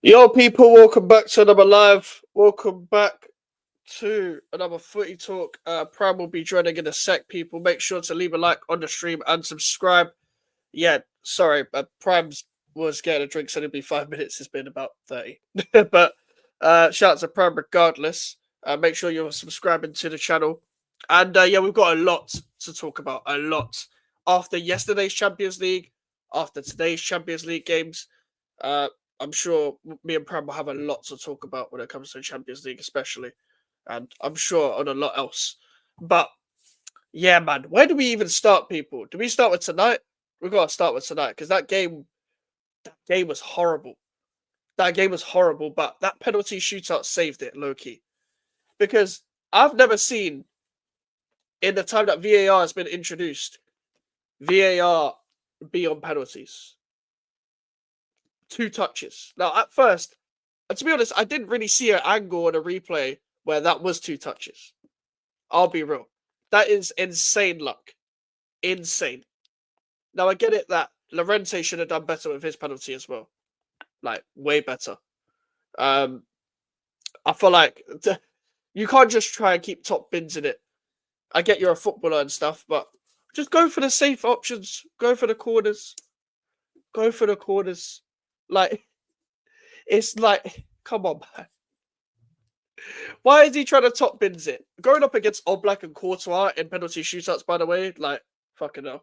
Yo, people, welcome back to another live. Welcome back to another footy talk. Prime will be joining in a sec, people. Make sure to leave a like on the stream and subscribe. Yeah, sorry, Prime was getting a drink, so it'll be 5 minutes. It's been about 30. But shout out to Prime regardless. Make sure you're subscribing to the channel. And yeah, we've got a lot to talk about. A lot. After yesterday's Champions League, after today's Champions League games, uh, I'm sure me and Prem will have a lot to talk about when it comes to Champions League, especially, and I'm sure on a lot else. But yeah, man, where do we even start, people? Do we start with tonight? We gotta start with tonight because that game was horrible. That game was horrible, but that penalty shootout saved it, low key. Because I've never seen in the time that VAR has been introduced, VAR be on penalties. 2 touches. Now, at first, to be honest, I didn't really see an angle on a replay where that was 2 touches. I'll be real. That is insane luck. Insane. Now, I get it that Llorente should have done better with his penalty as well. Like, way better. I feel like you can't just try and keep top bins in it. I get you're a footballer and stuff, but just go for the safe options. Go for the corners. Go for the corners. Like, it's like, come on, man. Why is he trying to top bins it? Going up against Oblak and Courtois in penalty shootouts, by the way, like, fucking hell.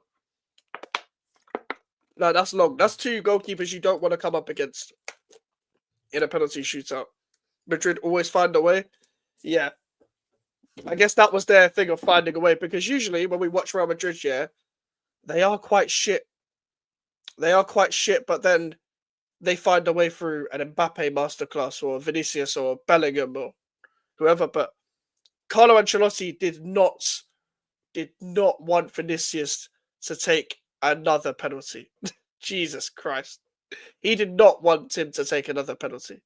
No, that's long. That's 2 goalkeepers you don't want to come up against in a penalty shootout. Madrid always find a way. Yeah. I guess that was their thing of finding a way, because usually when we watch Real Madrid, yeah, they are quite shit. They are quite shit, but then they find a way through an Mbappe masterclass or Vinicius or Bellingham or whoever. But Carlo Ancelotti did not want Vinicius to take another penalty. Jesus Christ. He did not want him to take another penalty.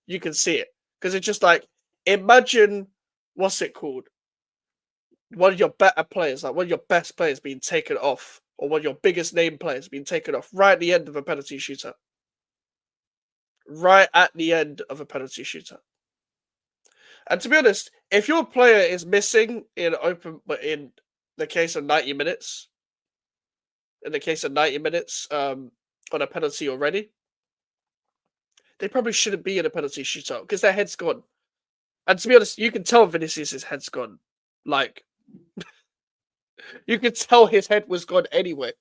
You can see it. Because it's just like, imagine, what's it called? One of your better players, like one of your best players being taken off, or one of your biggest name players being taken off right at the end of a penalty shootout. Right at the end of a penalty shootout. And to be honest, if your player is missing in the case of 90 minutes, on a penalty already, they probably shouldn't be in a penalty shootout because their head's gone. And to be honest, you can tell Vinicius' head's gone. Like, you could tell his head was gone anyway.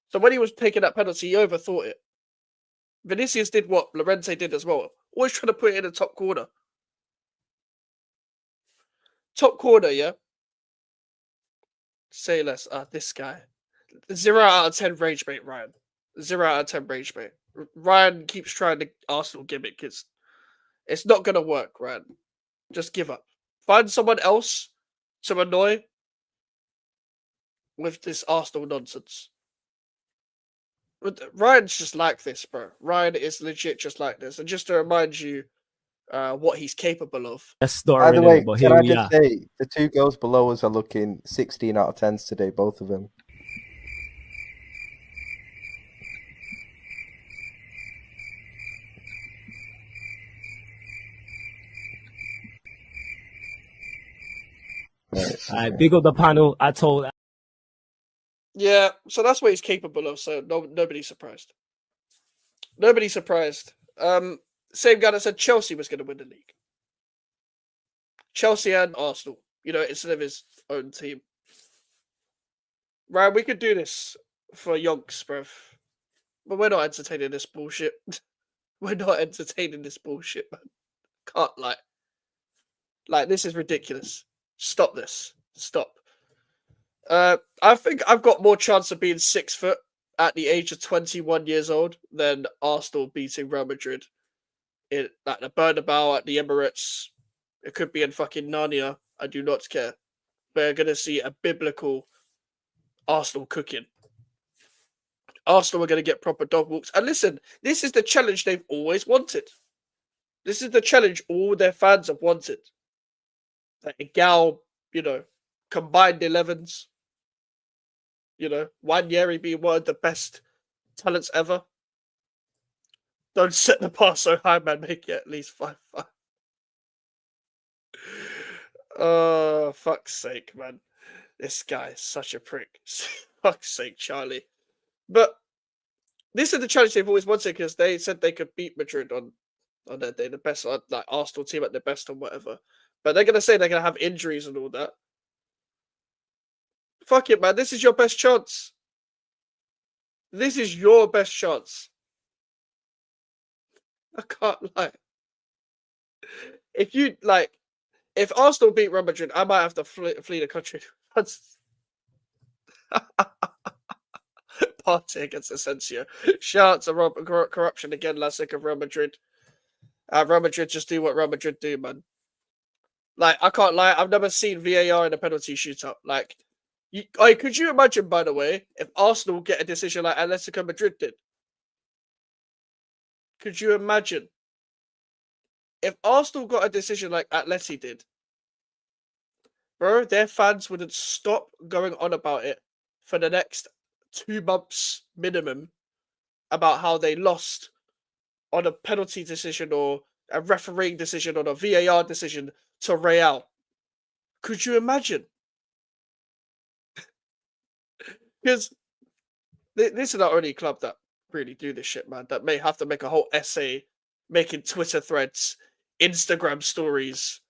So when he was taking that penalty, he overthought it. Vinicius did what Llorente did as well. Always trying to put it in the top corner. Top corner, yeah? Say less. This guy. 0 out of 10 rage bait, Ryan. 0 out of 10 rage bait. Ryan keeps trying the Arsenal gimmick. It's not going to work, Ryan. Just give up. Find someone else to annoy with this Arsenal nonsense. Ryan's just like this, bro. Ryan is legit just like this. And just to remind you what he's capable of. By the way, can I just say, the 2 girls below us are looking 16 out of 10s today, both of them. I big up the panel. I told. Yeah, so that's what he's capable of. So nobody's surprised. Nobody's surprised. Same guy that said Chelsea was going to win the league. Chelsea and Arsenal, instead of his own team. Ryan, we could do this for yonks, bruv. But we're not entertaining this bullshit. We're not entertaining this bullshit, man. Can't lie. Like, this is ridiculous. Stop this. Stop. I think I've got more chance of being 6 foot at the age of 21 years old than Arsenal beating Real Madrid in like the Bernabeu, at the Emirates. It could be in fucking Narnia. I do not care. We're going to see a biblical Arsenal cooking. Arsenal are going to get proper dog walks. And listen, this is the challenge they've always wanted. This is the challenge all their fans have wanted. Like a gal, combined 11s. Wanyeri being one of the best talents ever. Don't set the bar so high, man. Make it at least 5-5. Oh, fuck's sake, man. This guy is such a prick. Fuck's sake, Charlie. But this is the challenge they've always wanted because they said they could beat Madrid on their day, the best, like Arsenal team at their best or whatever. But they're going to say they're going to have injuries and all that. Fuck it, man. This is your best chance. This is your best chance. I can't lie. If Arsenal beat Real Madrid, I might have to flee the country. Party against Asensio. Shout out to corruption again, Lasik of Real Madrid. Real Madrid just do what Real Madrid do, man. Like, I can't lie, I've never seen VAR in a penalty shootout. Like, could you imagine, by the way, if Arsenal get a decision like Atletico Madrid did? Could you imagine? If Arsenal got a decision like Atleti did, bro, their fans wouldn't stop going on about it for the next 2 months minimum about how they lost on a penalty decision or a refereeing decision or a VAR decision to Real. Could you imagine? Because this is not only club that really do this shit, man, that may have to make a whole essay making Twitter threads, Instagram stories,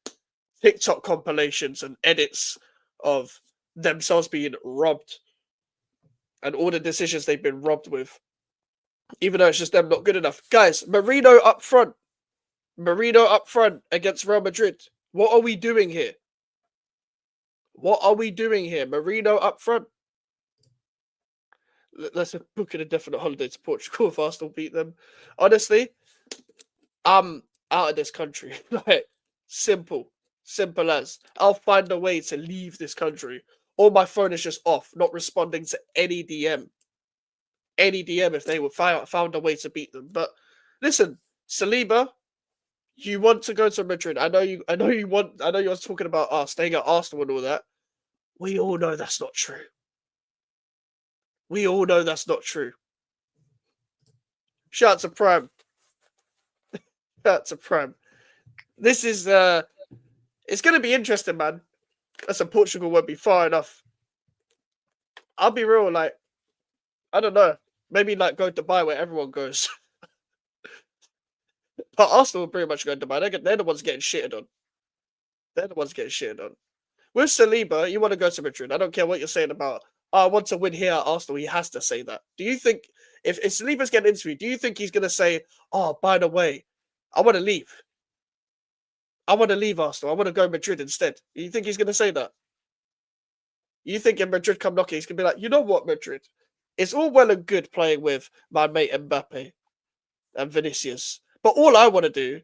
TikTok compilations and edits of themselves being robbed and all the decisions they've been robbed with, even though it's just them not good enough. Guys, Marino up front against Real Madrid. What are we doing here? Marino up front. Let's book an indefinite holiday to Portugal if Arsenal beat them. Honestly, I'm out of this country. Like, simple as. I'll find a way to leave this country. Or my phone is just off, not responding to any DM. Any DM if they would found a way to beat them. But listen, Saliba, you want to go to Madrid. I know you were talking about staying at Arsenal and all that. We all know that's not true. Shout out to Prime. This is it's gonna be interesting, man. Listen, Portugal won't be far enough. I'll be real, like, I don't know. Maybe like go to Dubai where everyone goes. But Arsenal will pretty much go to Dubai. They're the ones getting shitted on. With Saliba, you want to go to Madrid. I don't care what you're saying about, I want to win here at Arsenal. He has to say that. Do you think, if Saliba's getting interviewed, do you think he's going to say, oh, by the way, I want to leave. I want to leave Arsenal. I want to go Madrid instead. You think he's going to say that? You think if Madrid come knocking, he's going to be like, you know what, Madrid? It's all well and good playing with my mate Mbappe and Vinicius. But all I want to do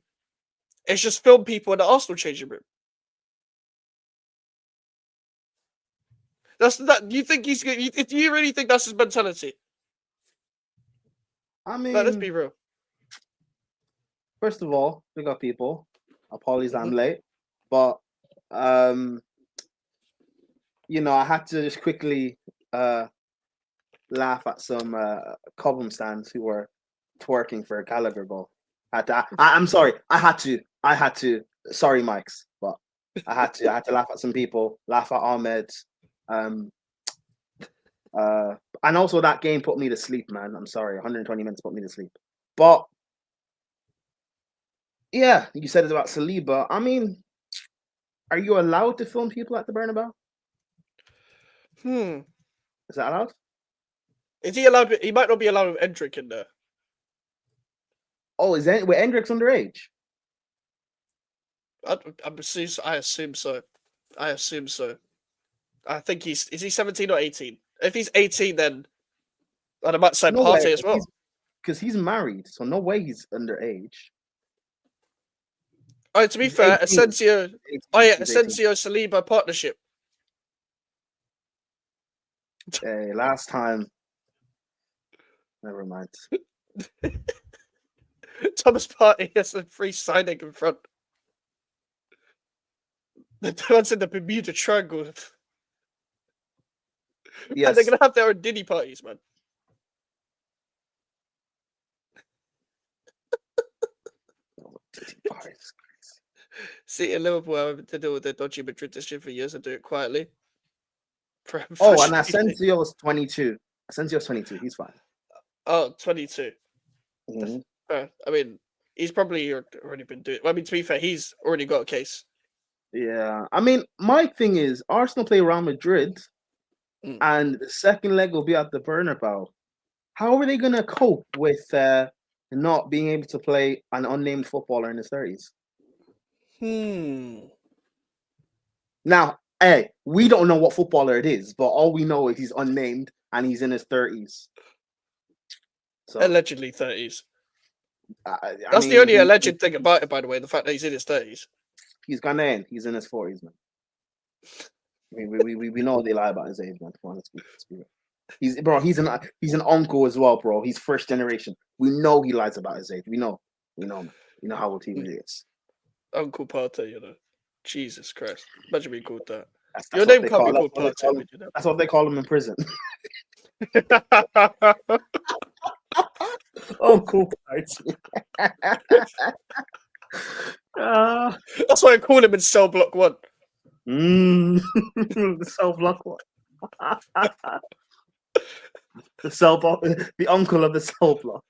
is just film people in the Arsenal changing room. Do you think he's? Do you really think that's his mentality? I mean, let's be real. First of all, big up people. Apologies, I'm late, but you know, I had to just quickly laugh at some Cobham stands who were twerking for a Gallagher goal. I'm sorry. I had to. Sorry, Mikes, but I had to laugh at some people. Laugh at Ahmed. And also that game put me to sleep, man. I'm sorry. 120 minutes put me to sleep. But yeah, you said it about Saliba. I mean, are you allowed to film people at the Bernabeu? Is that allowed? Is he allowed? He might not be allowed with Endrick in there. Oh, is that with Endrick's underage? I assume so. I think is he 17 or 18? If he's 18, then I might say Partey as well. Because he's married, so no way he's underage. Oh, to be fair, 18. Asensio Saliba partnership. Hey, last time. Never mind. Thomas Partey has a free signing in front. The one's in the Bermuda Triangle. Yes. And they're going to have their own Diddy parties, man. City and Liverpool having to deal with their dodgy Madrid decision for years and do it quietly. Oh, and Asensio's 22. Asensio's 22. He's fine. Oh, 22. Mm-hmm. I mean, he's probably already been doing. I mean, to be fair, he's already got a case. Yeah, I mean, my thing is Arsenal play Real Madrid, and the second leg will be at the Bernabeu. How are they going to cope with not being able to play an unnamed footballer in his 30s? Now, hey, we don't know what footballer it is, but all we know is he's unnamed and he's in his 30s. So, allegedly 30s. That's the only alleged thing about it, by the way, the fact that he's in his 30s. He's Ghanaian. He's in his 40s, man. We know they lie about his age, man. Come on, let's be real. He's an uncle as well, bro. He's first generation. We know he lies about his age. We know, man. You know how old he is. Uncle Partey, you know. Jesus Christ. Imagine being called that. Your name can't be called Partey. That's what they call him in prison. Uncle Partey. That's why I call him in Cell Block 1. The Cell Block 1. The cell block, the uncle of the cell block.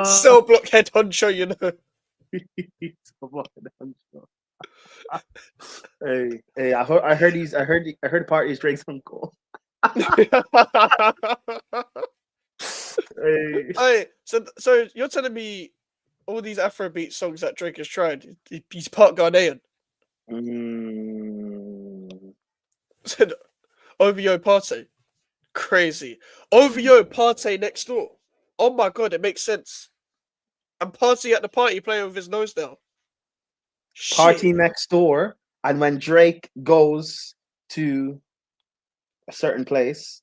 Cell block head honcho, you know. Hey, I heard Partey's Drake's uncle. Hey, so you're telling me all these Afrobeat songs that Drake has tried, he's part Ghanaian? Said OVO Partey. Crazy. OVO Partey next door. Oh my god, it makes sense. And Partey at the party playing with his nose now. Partey next door, and when Drake goes to a certain place,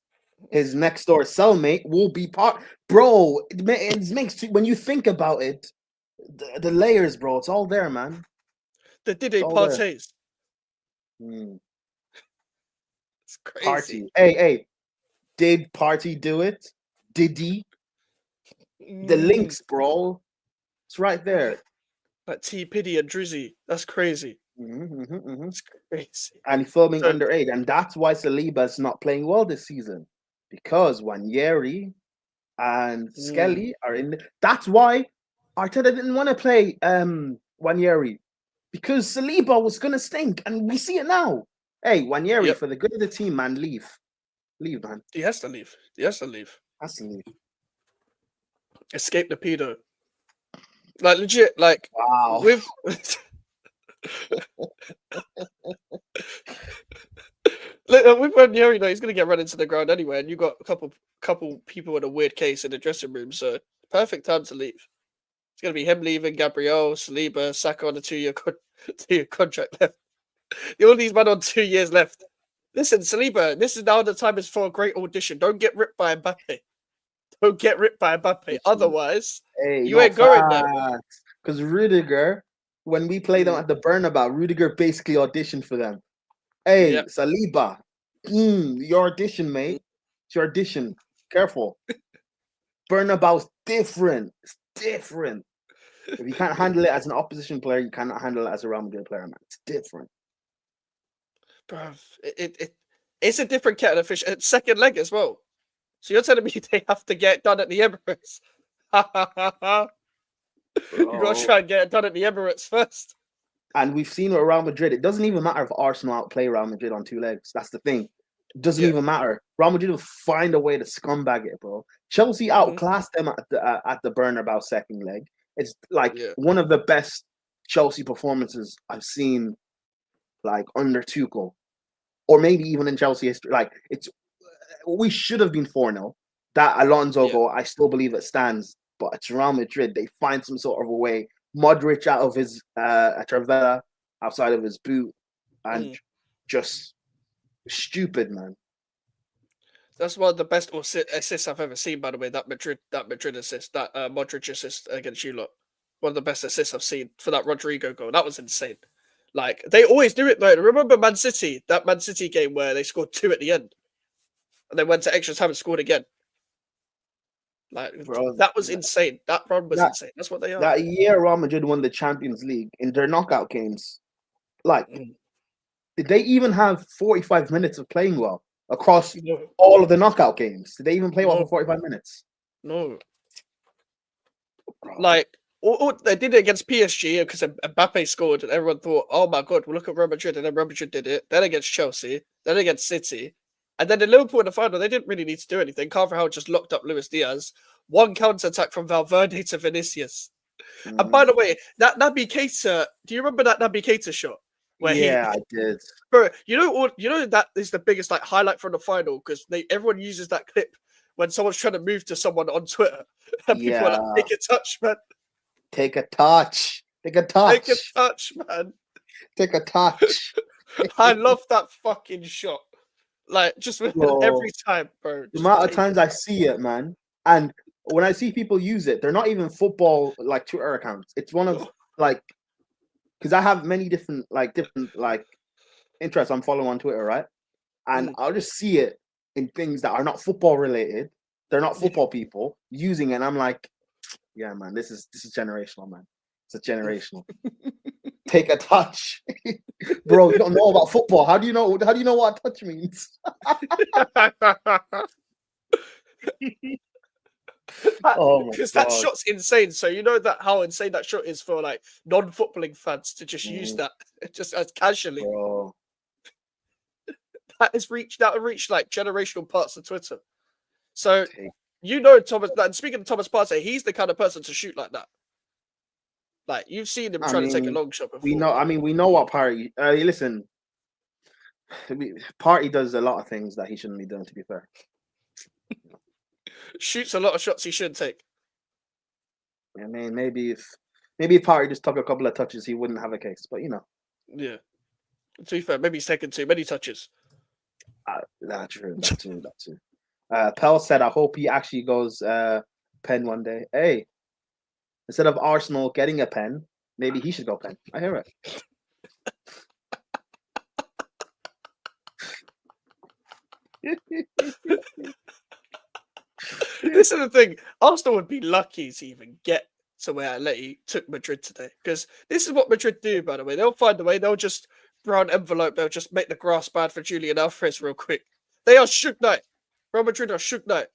his next door cellmate will be part. Bro, it makes when you think about it, the layers, bro. It's all there, man. The Diddy Parteys. It's crazy. Partey. Hey. Did Partey do it? Did he? The links, bro. It's right there. Like T Piddy and Drizzy. That's crazy. It's crazy. And filming underage. And that's why Saliba's not playing well this season. Because Wanyeri and Skelly are in. That's why Arteta didn't want to play Wanyeri. Because Saliba was going to stink. And we see it now. Hey, Wanyeri, for the good of the team, man, leave. Leave, man. He has to leave. Has to leave. Escape the pedo. Like, legit, like, wow. With Ranieri, he's going to get run into the ground anyway, and you've got a couple people in a weird case in the dressing room, so perfect time to leave. It's going to be him leaving, Gabriel, Saliba, Saka on a 2-year contract left. All these men on 2 years left. Listen, Saliba, this is now the time is for a great audition. Don't get ripped by Mbappe. Otherwise, you ain't going there. Because Rudiger, when we played them at the Bernabeu, Rudiger basically auditioned for them. Hey, Saliba, your audition, mate. It's your audition. Careful. Bernabeu's different. It's different. If you can't handle it as an opposition player, you cannot handle it as a Real Madrid player, man. It's different. Bruv, it's a different kettle of fish. It's second leg as well. So you're telling me they have to get it done at the Emirates? You got to try and get it done at the Emirates first. And we've seen with Real Madrid, it doesn't even matter if Arsenal outplay Real Madrid on 2 legs. That's the thing. It doesn't even matter. Real Madrid will find a way to scumbag it, bro. Chelsea outclassed them at the Bernabeu second leg. It's like one of the best Chelsea performances I've seen, like under Tuchel, or maybe even in Chelsea history. Like we should have been 4-0. That Alonso goal, I still believe it stands. But it's Real Madrid. They find some sort of a way. Modric out of his Travella, outside of his boot, and just stupid, man. That's one of the best assists I've ever seen, by the way. That Madrid assist, that Modric assist against you lot. One of the best assists I've seen for that Rodrigo goal. That was insane. Like, they always do it, though. Remember Man City? That Man City game where they scored 2 at the end. And they went to extra time and scored again. Like, Bro, that was insane. That run was insane. That's what they are. That year Real Madrid won the Champions League in their knockout games. Like, did they even have 45 minutes of playing well across all of the knockout games? Did they even play well for 45 minutes? No. Like, they did it against PSG because Mbappe scored and everyone thought, oh my God, we'll look at Real Madrid. And then Real Madrid did it. Then against Chelsea. Then against City. And then in Liverpool in the final, they didn't really need to do anything. Carvajal just locked up Luis Diaz. One counter-attack from Valverde to Vinicius. And by the way, that Naby Keita, do you remember that Naby Keita shot? Where I did. Bro, you know that is the biggest like highlight from the final because everyone uses that clip when someone's trying to move to someone on Twitter. And people are like, take a touch, man. Take a touch. Take a touch. Take a touch, man. Take a touch. I love that fucking shot. Like, just every time, bro. The amount of times I see it, man. And when I see people use it, they're not even football like Twitter accounts. It's one of like, because I have many different interests I'm following on Twitter, right? And I'll just see it in things that are not football related. They're not football people using it. And I'm like, yeah, man, this is generational, man. It's generational. Take a touch. Bro, you don't know about football. How do you know what touch means? Because that shot's insane. So you know how insane that shot is for like non-footballing fans to just use that just as casually. Bro. That has reached like generational parts of Twitter. So you know Thomas. And speaking of Thomas Partey, he's the kind of person to shoot like that. Like you've seen him trying to take a long shot before. We know what Partey. Listen, Partey does a lot of things that he shouldn't be doing. To be fair, shoots a lot of shots he shouldn't take. I mean, maybe if Partey just took a couple of touches, he wouldn't have a case. But you know, yeah. To be fair, maybe he's taken too many touches. That's true. That's true. Pell said, "I hope he actually goes pen one day." Hey. Instead of Arsenal getting a pen, maybe he should go pen. I hear it. This is the thing. Arsenal would be lucky to even get to where Atleti took Madrid today. Because this is what Madrid do, by the way. They'll find a way. They'll just brown envelope. They'll just make the grass bad for Julian Alvarez real quick. They are shook knight. Real Madrid are shook knight.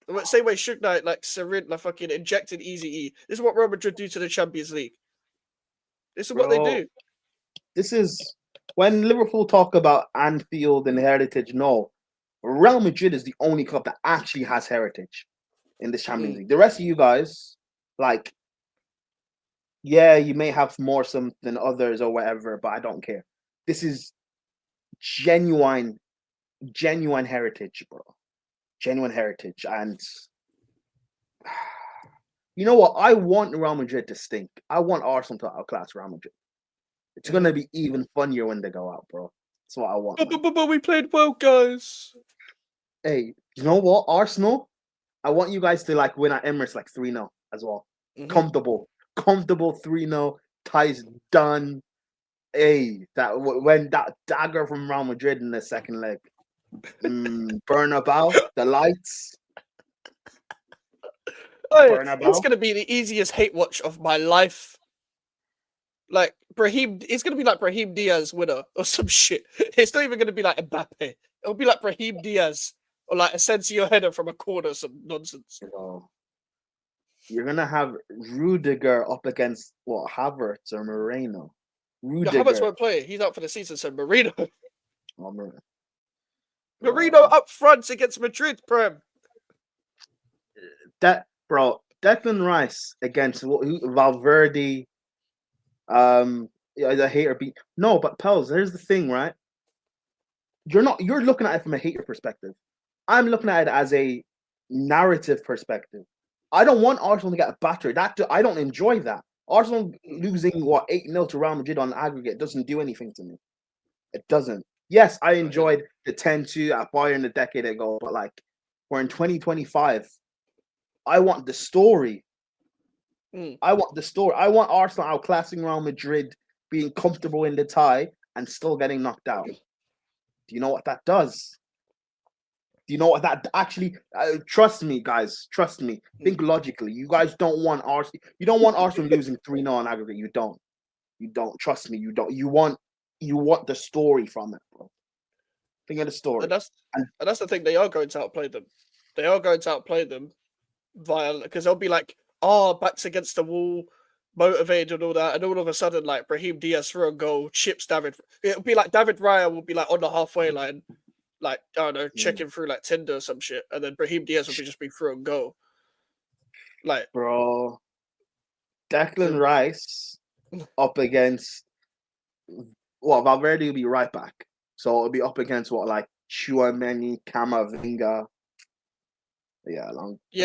The same way Suge Knight, like Sarin, like fucking injected Easy E. This is what Real Madrid do to the Champions League. This is what they do. This is when Liverpool talk about Anfield and heritage. No, Real Madrid is the only club that actually has heritage in this Champions League. The rest of you guys, like, yeah, you may have more some than others or whatever, but I don't care. This is genuine heritage, bro. Genuine heritage. And you know what? I want Real Madrid to stink. I want Arsenal to outclass Real Madrid. It's going to be even funnier when they go out, bro. That's what I want. But we played well, guys. Hey, you know what? Arsenal, I want you guys to like win at Emirates like 3-0 as well. Comfortable 3-0. Ties done. Hey, when that dagger from Real Madrid in the second leg. Bernabeu, the lights. It's going to be the easiest hate watch of my life. Like it's going to be like Brahim Diaz winner or some shit. It's not even going to be like Mbappe. It'll be like Brahim Diaz or like Asensio header from a corner, some nonsense. You're going to have Rudiger up against Havertz or Moreno. Havertz won't play. He's out for the season, so Moreno. Moreno up front against Madrid, Prem. Declan Rice against Valverde. The hater beat. No, but Pels, here's the thing, right? You're looking at it from a hater perspective. I'm looking at it as a narrative perspective. I don't want Arsenal to get battered. I don't enjoy that. Arsenal losing 8-0 to Real Madrid on aggregate doesn't do anything to me. It doesn't. Yes, I enjoyed the 10-2 at Bayern a decade ago, but like we're in 2025. I want the story. I want the story. I want Arsenal outclassing Real Madrid, being comfortable in the tie and still getting knocked out. Do you know what that does? Do you know what that actually? Trust me, guys. Trust me. Think logically. You guys don't want Arsenal. You don't want Arsenal losing 3-0 on aggregate. You don't. You don't. Trust me. You don't. You want the story from it, bro. Think of the story. And that's the thing. They are going to outplay them. They are going to outplay them because they'll be like, backs against the wall, motivated and all that, and all of a sudden, like Brahim Diaz through a goal, chips David. It'll be like David Raya will be like on the halfway line, like I don't know, checking through like Tinder or some shit, and then Brahim Diaz will just be through a goal. Like, bro, Declan Rice up against Valverde will be right back, so it'll be up against like Tchouaméni, Camavinga. Yeah,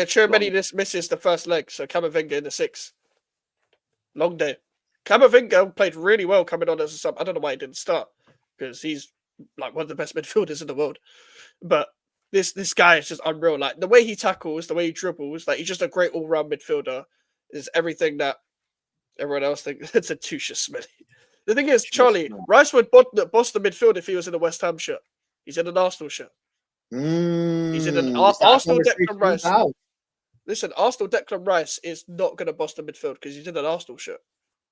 Tchouaméni misses the first leg, so Camavinga in the 6th. Long day. Camavinga played really well coming on as a sub. I don't know why he didn't start because he's like one of the best midfielders in the world. But this guy is just unreal. Like the way he tackles, the way he dribbles, like he's just a great all-round midfielder. Is everything that everyone else thinks. It's a Tusha Smelly. The thing is, Charlie, Rice would boss the midfield if he was in a West Ham shirt. He's in an Arsenal shirt. He's in an Arsenal Declan Rice. Listen, Arsenal Declan Rice is not going to boss the midfield because he's in an Arsenal shirt.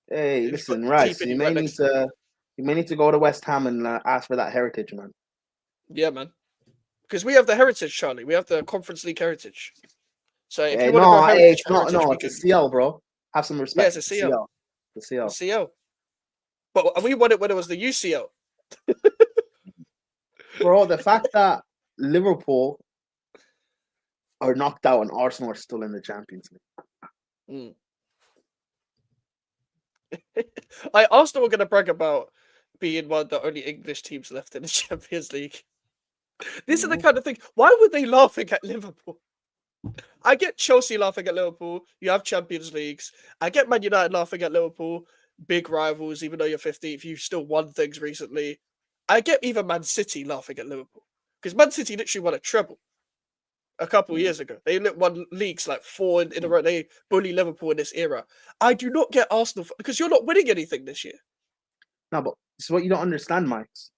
Hey, listen, Rice, you may need to go to West Ham and ask for that heritage, man. Yeah, man. Because we have the heritage, Charlie. We have the Conference League heritage. So if you want to go heritage, it's a CL, bro. Have some respect. Yeah, it's a CL. The CL. But we won it when it was the UCL. Bro, the fact that Liverpool are knocked out and Arsenal are still in the Champions League. Arsenal are going to brag about being one of the only English teams left in the Champions League. This is the kind of thing. Why would they laughing at Liverpool? I get Chelsea laughing at Liverpool. You have Champions Leagues. I get Man United laughing at Liverpool. Big rivals, even though you're 15th, you've still won things recently. I get even Man City laughing at Liverpool. Because Man City literally won a treble a couple of years ago. They won leagues like 4 in a row. They bully Liverpool in this era. I do not get Arsenal because you're not winning anything this year. No, but it's what you don't understand, Mike's.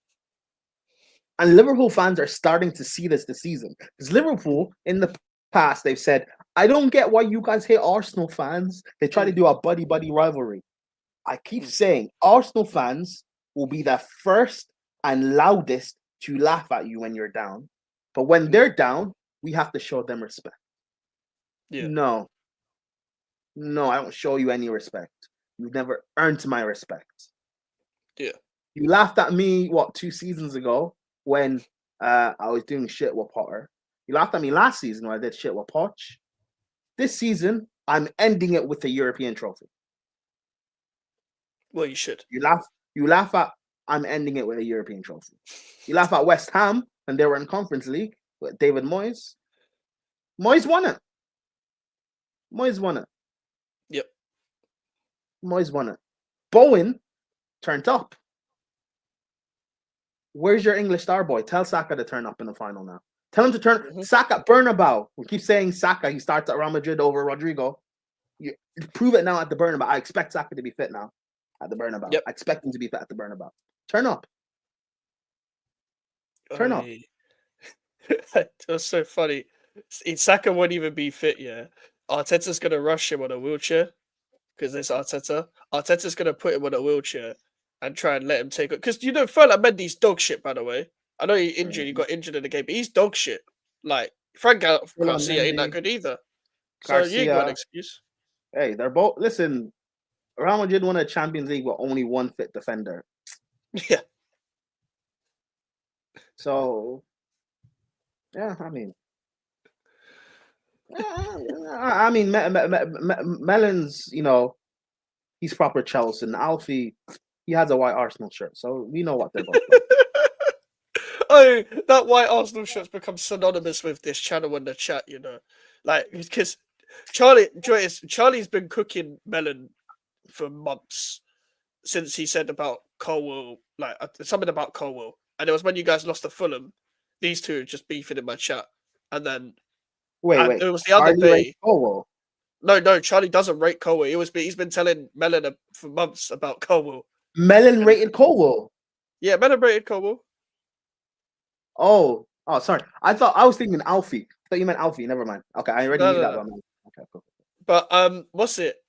And Liverpool fans are starting to see this season. Because Liverpool, in the past, they've said, I don't get why you guys hate Arsenal fans. They try to do a buddy-buddy rivalry. I keep saying Arsenal fans will be the first and loudest to laugh at you when you're down. But when they're down, we have to show them respect. Yeah. No, I don't show you any respect. You've never earned my respect. Yeah. You laughed at me, 2 seasons ago when I was doing shit with Potter. You laughed at me last season when I did shit with Poch. This season, I'm ending it with a European trophy. Well, you should. You laugh at I'm ending it with a European trophy. You laugh at West Ham when they were in Conference League with David Moyes. Moyes won it. Yep. Moyes won it. Bowen turned up. Where's your English star boy? Tell Saka to turn up in the final now. Tell him to turn Saka, Bernabeu. We keep saying Saka. He starts at Real Madrid over Rodrigo. You prove it now at the Bernabeu. I expect Saka to be fit now at the Bernabeu. Yep. I expect him to be fit at the Bernabeu. Turn up. Turn up. That's so funny. Saka won't even be fit, yeah. Arteta's going to rush him on a wheelchair because it's Arteta. Arteta's going to put him on a wheelchair and try and let him take it. Because, Ferland Mendy's dog shit, by the way. I know he got injured in the game, but he's dog shit. Like, Frank Garcia ain't that good either. So you ain't got an excuse. Hey, they're both... Listen, Real Madrid won a Champions League with only one fit defender. Yeah. So, yeah, Mellon's, he's proper Chelsea. And Alfie, he has a white Arsenal shirt. So we know what they're both like. Oh, that white Arsenal shirt's become synonymous with this channel in the chat, Like, because Charlie's been cooking Mellon for months since he said about Colwell, like something about Colwell. And it was when you guys lost to Fulham, these two just beefing in my chat. And then wait. It was the other day. Colwell. No, Charlie doesn't rate Colwell. He's been telling Mellon for months about Colwell. Mellon rated Colwell. Yeah, Mellon rated Colwell. Oh, Oh, sorry. I was thinking Alfie. I thought you meant Alfie. Never mind. Okay, I already No, knew no, that no. one. Okay, cool. But what's it?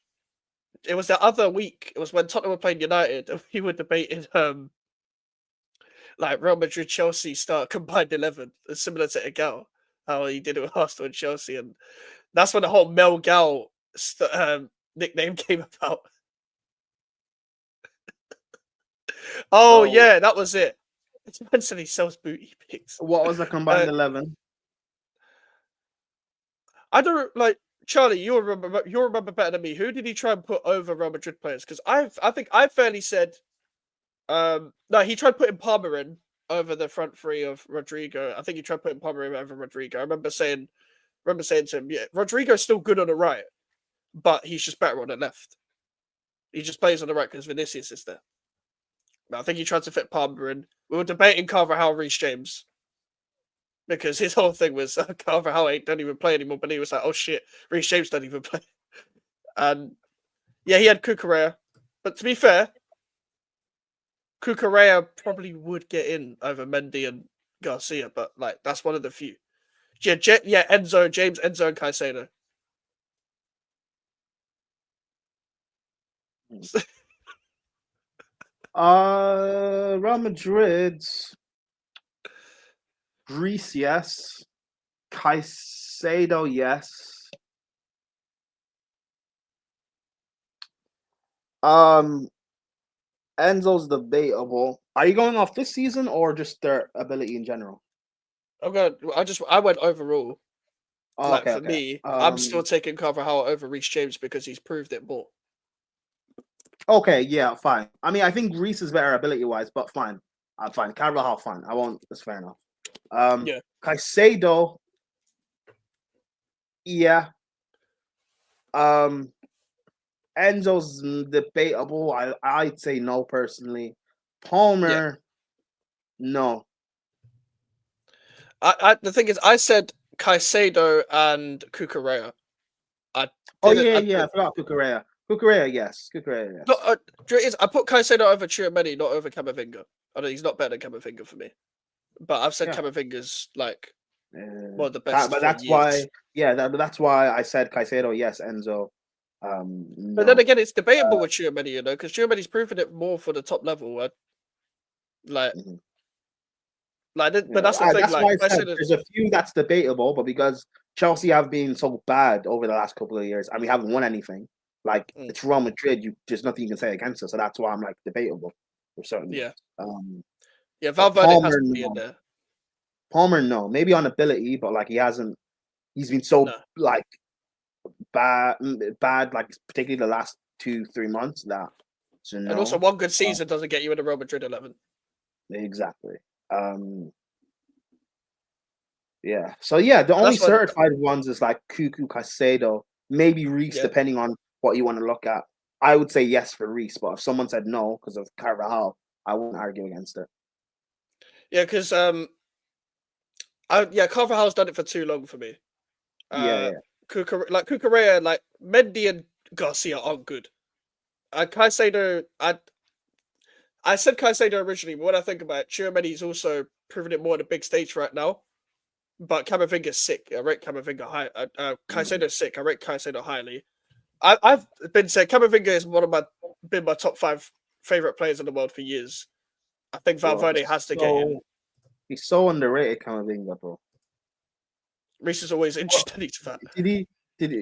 It was the other week. It was when Tottenham were playing United, and we were debating like Real Madrid Chelsea start combined 11, similar to Egal, how he did it with Arsenal and Chelsea, and that's when the whole Mel Gal nickname came about. Oh So, yeah, that was it. It depends on he sells booty pics. what was the combined 11? I don't like Charlie. You'll remember better than me. Who did he try and put over Real Madrid players? Because I think I fairly said, no, he tried putting Palmer in over the front three of Rodrigo. I think he tried putting Palmer in over Rodrigo. I remember saying to him, yeah, Rodrigo's still good on the right, but he's just better on the left. He just plays on the right because Vinicius is there. But I think he tried to fit Palmer in. We were debating Carvajal, Reece James, because his whole thing was Carvajal don't even play anymore. But he was like, oh shit, Reece James don't even play. And yeah, he had Cucurella. But to be fair, Cucurella probably would get in over Mendy and Garcia, but like that's one of the few. Yeah, Enzo, James, Enzo, and Caicedo. Real Madrid, Greece, yes. Caicedo, yes. Enzo's debatable. Are you going off this season or just their ability in general? I went overall. Oh, Like okay, for okay. me, I'm still taking Carvajal over Reece James because he's proved it more. Okay, yeah, fine. I mean, I think Greece is better ability-wise, but fine. Fine. Carvajal, fine. I won't. That's fair enough. Yeah. Caicedo, yeah. Enzo's debatable. I'd say no personally. Palmer, no. The thing is, I said Caicedo and Cucurella. I forgot Cucurella. Cucurella, yes. Cucurella, yes. No, I put Caicedo over Tchouaméni, not over Camavinga. I know he's not better than Camavinga for me, but I've said Camavinga's like one of the best. But that's why, that's why I said Caicedo, yes. Enzo, no. But then again, it's debatable with Tchouaméni, you know, because Tchouaméni's proven it more for the top level. But that's the thing. That's why I said there's a few that's debatable, but because Chelsea have been so bad over the last couple of years and we haven't won anything, like it's Real Madrid, there's nothing you can say against us. So that's why I'm like debatable for certain. Yeah. Yeah, Valverde has to be in there. Palmer, no, maybe on ability, but like he's been so like bad, like particularly the last 2-3 months that. So no. And also, one good season doesn't get you in a Real Madrid 11. Exactly. Yeah. So yeah, the only certified ones is like Cuckoo, Caicedo, maybe Reece, depending on what you want to look at. I would say yes for Reece, but if someone said no because of Carvajal, I wouldn't argue against it. Yeah, because Carvajal's done it for too long for me. Cucurella, like Mendy and Garcia aren't good. Caicedo, I said Caicedo originally, but when I think about it, Tchouaméni's also proven it more on the big stage right now. But Camavinga's sick. I rate Camavinga high. Caicedo's sick. I rate Caicedo highly. I've been saying Camavinga is been my top 5 favorite players in the world for years. I think Valverde has to get him. He's so underrated, Camavinga, bro. Reece is always injured and he's fat. Did he?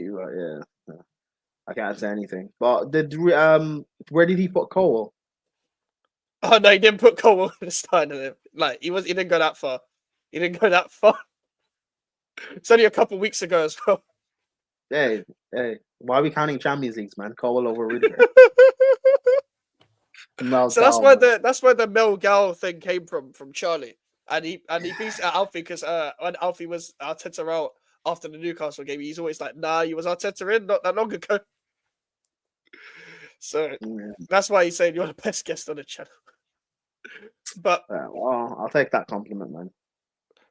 Right, yeah. I can't say anything. But where did he put Cole? Oh no, he didn't put Cole in the starting. Like he didn't go that far. He didn't go that far. It's only a couple of weeks ago as well. Hey, why are we counting Champions Leagues, man? Cole over Rudiger. So that's where the Mel Gal thing came from Charlie, and he beats Alfie because when Alfie was Arteta out after the Newcastle game, he's always like, "Nah, you was Arteta in not that long ago." So that's why he's saying you're the best guest on the channel. But well, I'll take that compliment, man.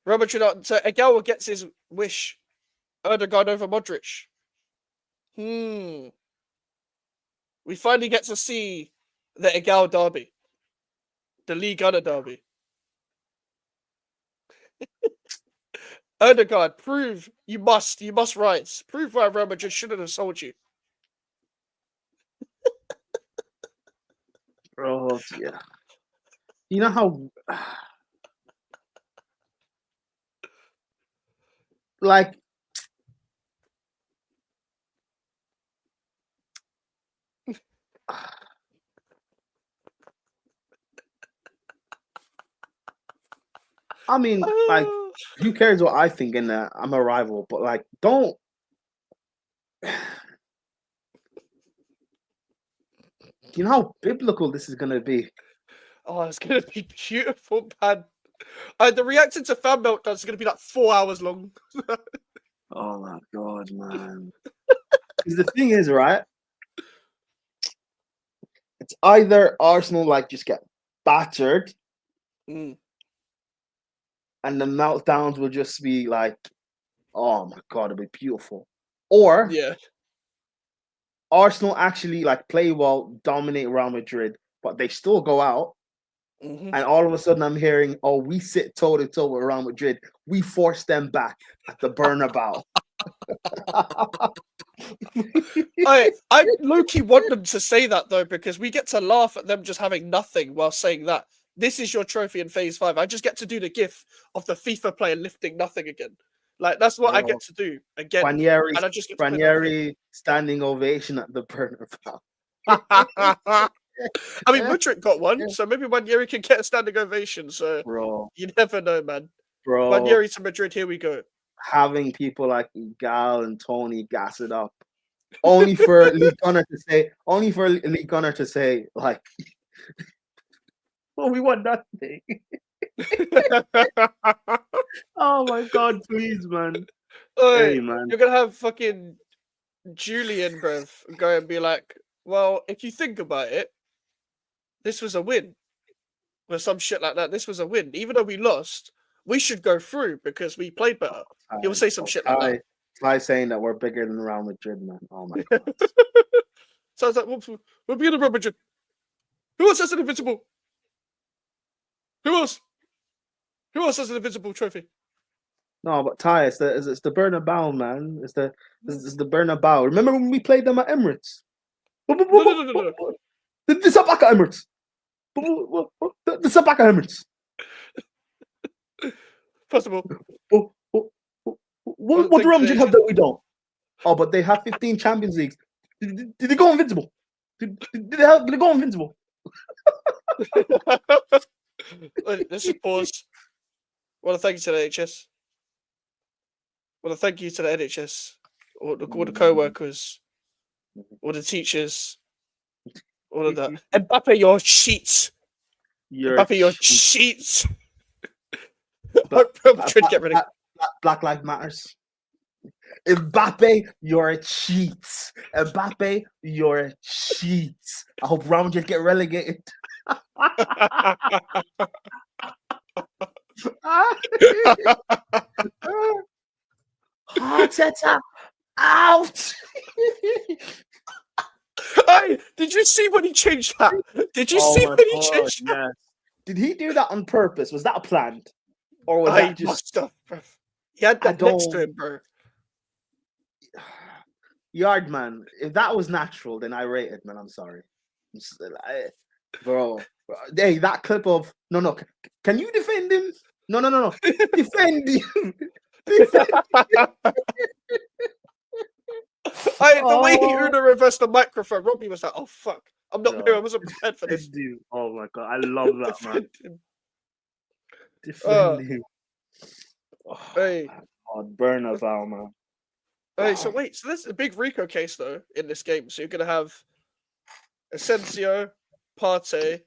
Robert Trudon, so Egal gets his wish. Erdogan over Modric. We finally get to see the Egal derby. The League Gunner derby. Erdegaard, prove you must rise. Prove why Real Madrid shouldn't have sold you. Bro, yeah. You know how like I mean, like, who cares what I think? And I'm a rival, but like, don't. You know how biblical this is gonna be. Oh, it's gonna be beautiful, man. The reaction to fan meltdown is gonna be like 4 hours long. Oh my god, man! Because the thing is, right? It's either Arsenal like just get battered, Mm. and the meltdowns will just be like, oh my god, it'll be beautiful, or Yeah. Arsenal actually like play well, dominate Real Madrid, but they still go out. Mm-hmm. And all of a sudden, I'm hearing, "Oh, we sit toe to toe with Real Madrid. We force them back at the Bernabeu." I low-key want them to say that though, because we get to laugh at them just having nothing while saying that. This is your trophy in phase 5. I just get to do the gif of the FIFA player lifting nothing again. Like that's what I get to do again. Ranieri, And I just get to Ranieri standing ovation at the Bernabeu. I mean, Mudryk got one, so maybe Ranieri can get a standing ovation. So Bro, you never know, man. bro, Ranieri to Madrid, here we go. having people like Gal and Tony gas it up, only for Lee Gunner to say, like, "Well, we won nothing." Oh my god, please, man. Hey, man. You're gonna have fucking Julian, bruv, go and be like, well, if you think about it, this was a win. Or some shit like that. This was a win. Even though we lost, we should go through because we played better. He'll say some shit like that. Try saying that we're bigger than Real Madrid, man. Oh my god. So I was like, we're bigger than Real Madrid. Who else has an invincible? Who else? Who else has an invincible trophy? No, but Ty, it's the Bernabeu, man. It's the Bernabeu. Remember when we played them at Emirates? No. The Sabaka Emirates. The Sabaka Emirates. First of all, what do Real Madrid have that we don't? Oh, but they have 15 Champions Leagues. Did they go invincible? Did they go invincible? Let's just pause. I want to thank you to the NHS. I want to thank you to the NHS, all the co-workers, all the teachers, all of that. Mbappe, your sheets. Mbappe, your sheets. Get rid of Black Lives Matters. Mbappe, you're a cheat. Mbappe, you're a cheat. I hope Real Madrid get relegated. Arteta out. Hey, did you see when he changed that? Did you see when he changed that? Yes. Did he do that on purpose? Was that a planned? Or was that just stuff? He had that next to him, bro. Yardman, if that was natural, then I rate it, man. I'm sorry. Bro. Hey, that clip of no. Can you defend him? No. Defend him. The way he Uno reversed the microphone, Robbie was like, "Oh fuck, I'm not there. I wasn't prepared for this." Dude. Oh my god, I love that, man. Defend him. Hey, Bernabeu, man. Hey, so there's a big Rico case though in this game. So you're gonna have Asensio, Partey,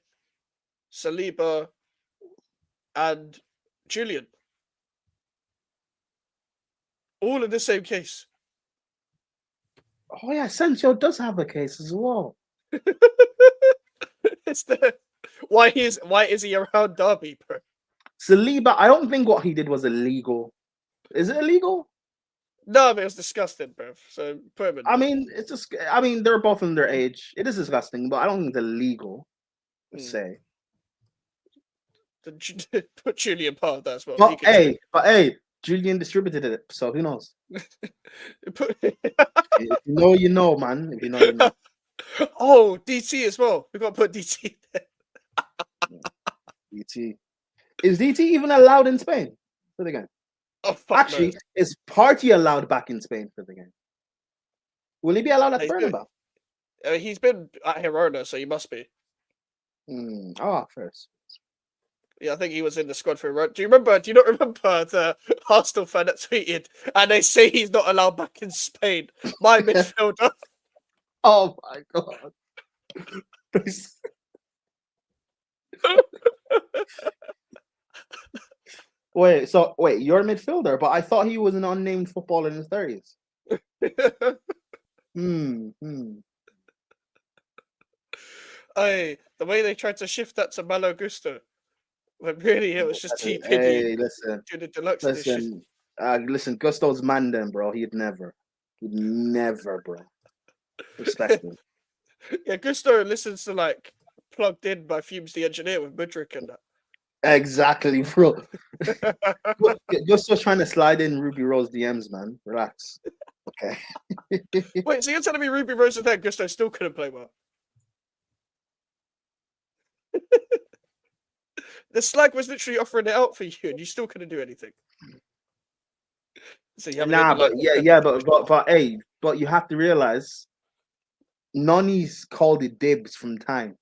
Saliba, and Julian, all in the same case. Oh yeah, Asensio does have a case as well. Why is he around Derby, bro? Saliba, I don't think what he did was illegal. Is it illegal? No, but it was disgusting, bro. So put him in. I mean, they're both in their age. It is disgusting, but I don't think it's illegal. Let's say. Put Julian part of that as well. But hey, Julian distributed it, so who knows? If you know, you know, man. If you know, you know. Oh, DT as well. We got to put DT there. DT. Is DT even allowed in Spain for the game? Oh, fuck Actually, no. is Party allowed back in Spain for the game? Will he be allowed at He's Bernabeu? He's been at Girona, so he must be. First. Yeah, I think he was in the squad for Girona. Do you not remember the Arsenal fan that tweeted and they say he's not allowed back in Spain? My midfielder. Oh my god. Wait, you're a midfielder, but I thought he was an unnamed footballer in his 30s. Hey, the way they tried to shift that to Malo Gusto, when really it was just TPD. Hey, listen. To the deluxe edition. Listen, Gusto's man then, bro. He'd never, bro. Respect him. Yeah, Gusto listens to like Plugged In by Fumes the Engineer with Mudrick and that. Exactly, bro. Gusto's trying to slide in Ruby Rose DMs, man. Relax. Okay. Wait, so you're telling me Ruby Rose and that Gusto still couldn't play well? The slag was literally offering it out for you, and you still couldn't do anything. So you but you have to realize, Nonny's called it dibs from time.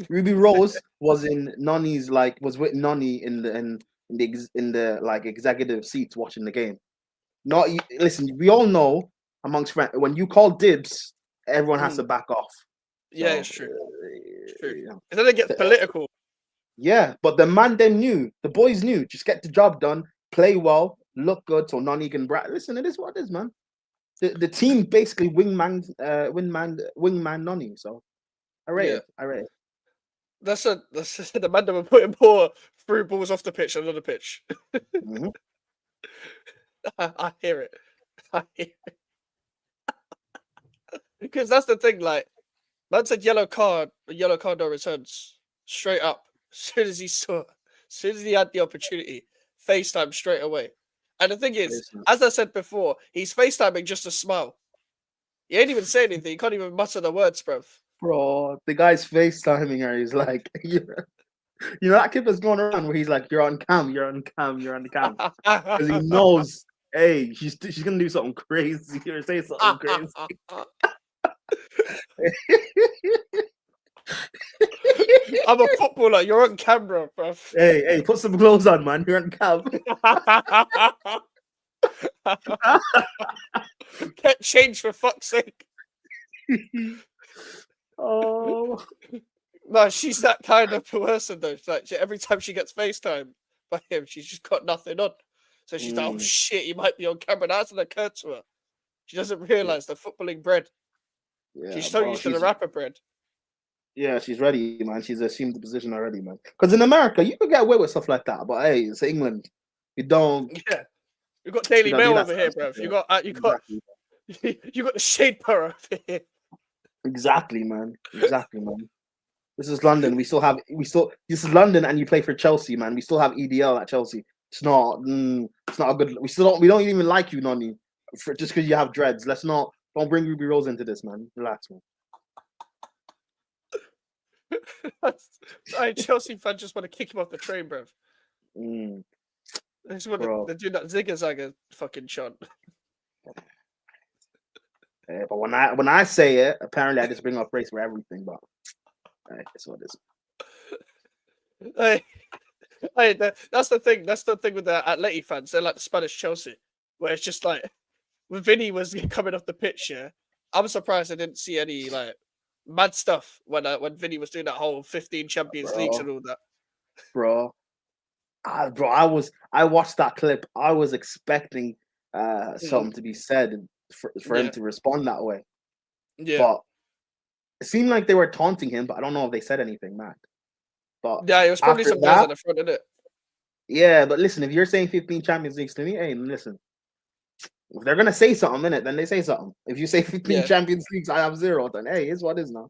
Ruby Rose was in Nonny's was with Nonny in the like executive seats watching the game. Listen, we all know amongst friends when you call dibs, everyone has to back off. Yeah, it's true. It's true. Yeah. And then it gets political. Yeah, but the boys knew, just get the job done, play well, look good, so Nonny can listen, it is what it is, man. The team basically wingman Nonny, so I rate it. That's the man that were putting more through balls off the pitch than on the pitch. Mm-hmm. I hear it. Because that's the thing, like, man said yellow card no returns straight up. As soon as he had the opportunity, FaceTime straight away. And the thing is, as I said before, he's FaceTiming just to smile. He ain't even saying anything. He can't even mutter the words, bro. Bro, the guy's FaceTiming her. He's like, you know that clip that's going around where he's like, you're on cam. Because he knows, hey, she's going to do something crazy or say something crazy. I'm a footballer. You're on camera, bro. Hey, put some clothes on, man. You're on cam. Get changed for fuck's sake. Oh no, she's that kind of person though. It's like every time she gets FaceTime by him, she's just got nothing on. So she's like, "Oh shit, he might be on camera." That hasn't occurred to her. She doesn't realize the footballing bread. Yeah, she's so used to the rapper bread. Yeah, she's ready, man. She's assumed the position already, man. Because in America, you can get away with stuff like that, but hey, it's England. You don't. Yeah, you got Daily Mail over here, bro. You got the Shade Borough over here. Exactly, man. This is London. This is London, and you play for Chelsea, man. We still have EDL at Chelsea. It's not a good. We don't even like you, Nonny, just because you have dreads. Don't bring Ruby Rose into this, man. Relax, man. Chelsea fans just want to kick him off the train, bro. They just want to do that zigga-zagga fucking chant. Yeah, but when I say it, apparently I just bring up race for everything. But that's what it is. That's the thing. That's the thing with the Atleti fans. They're like the Spanish Chelsea, where it's just like when Vinny was coming off the pitch. Yeah, I'm surprised I didn't see any like mad stuff when Vinny was doing that whole 15 Champions Leagues and all that. Bro, I watched that clip. I was expecting something to be said for him to respond that way. Yeah. But it seemed like they were taunting him, but I don't know if they said anything, Matt. But yeah, it was probably some guys at the front of it. Yeah, but listen, if you're saying 15 Champions Leagues to me, hey, listen. If they're gonna say something in it, then they say something. If you say 15 Champions Leagues, I have 0, then hey, it's what it is now.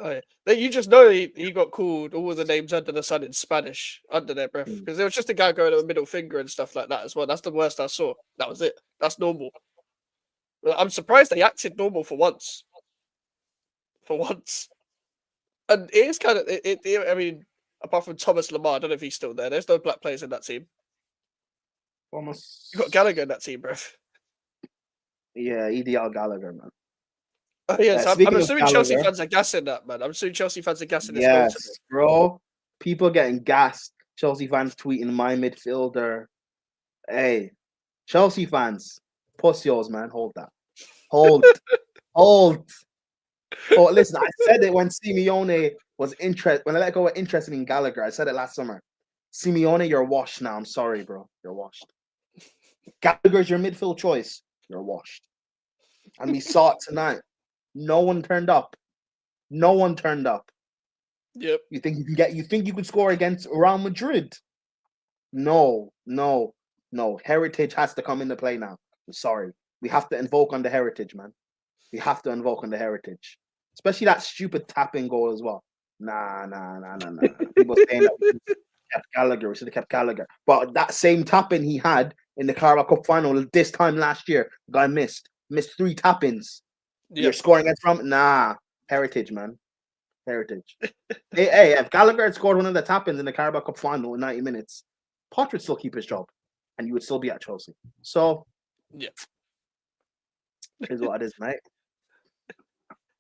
Oh, yeah. Then you just know he got called all the names under the sun in Spanish under their breath because there was just a guy going with a middle finger and stuff like that as well. That's the worst I saw. That was it. That's normal. I'm surprised they acted normal for once. For once, and it is kind of I mean, apart from Thomas Lamar, I don't know if he's still there. There's no black players in that team. Almost. You got Gallagher in that team, bro. Yeah, EDL Gallagher, man. Oh yes, I'm Speaking of assuming Chelsea Gallagher, fans are gassing that, man. I'm assuming Chelsea fans are gassing this. yes, bro. People getting gassed. Chelsea fans tweeting my midfielder. Hey, Chelsea fans, puss yours, man. Hold that. Hold. Hold. Oh, listen, I said it when Simeone was interested. When I let go of interested in Gallagher, I said it last summer. Simeone, you're washed now. I'm sorry, bro. You're washed. Gallagher's your midfield choice. You're washed. And we saw it tonight. No one turned up. No one turned up. Yep. You think you can get? You think you could score against Real Madrid? No. Heritage has to come into play now. I'm sorry. We have to invoke on the heritage, man. We have to invoke on the heritage. Especially that stupid tapping goal as well. Nah. People saying that we should have kept Gallagher. We should have kept Gallagher. But that same tapping he had in the Carabao Cup final this time last year, the guy missed 3 tap-ins. Yep. You're scoring against from heritage, man. Heritage. hey, if Gallagher had scored one of the tap-ins in the Carabao Cup final in 90 minutes, Potter would still keep his job, and you would still be at Chelsea. So, yeah, is what it is, mate.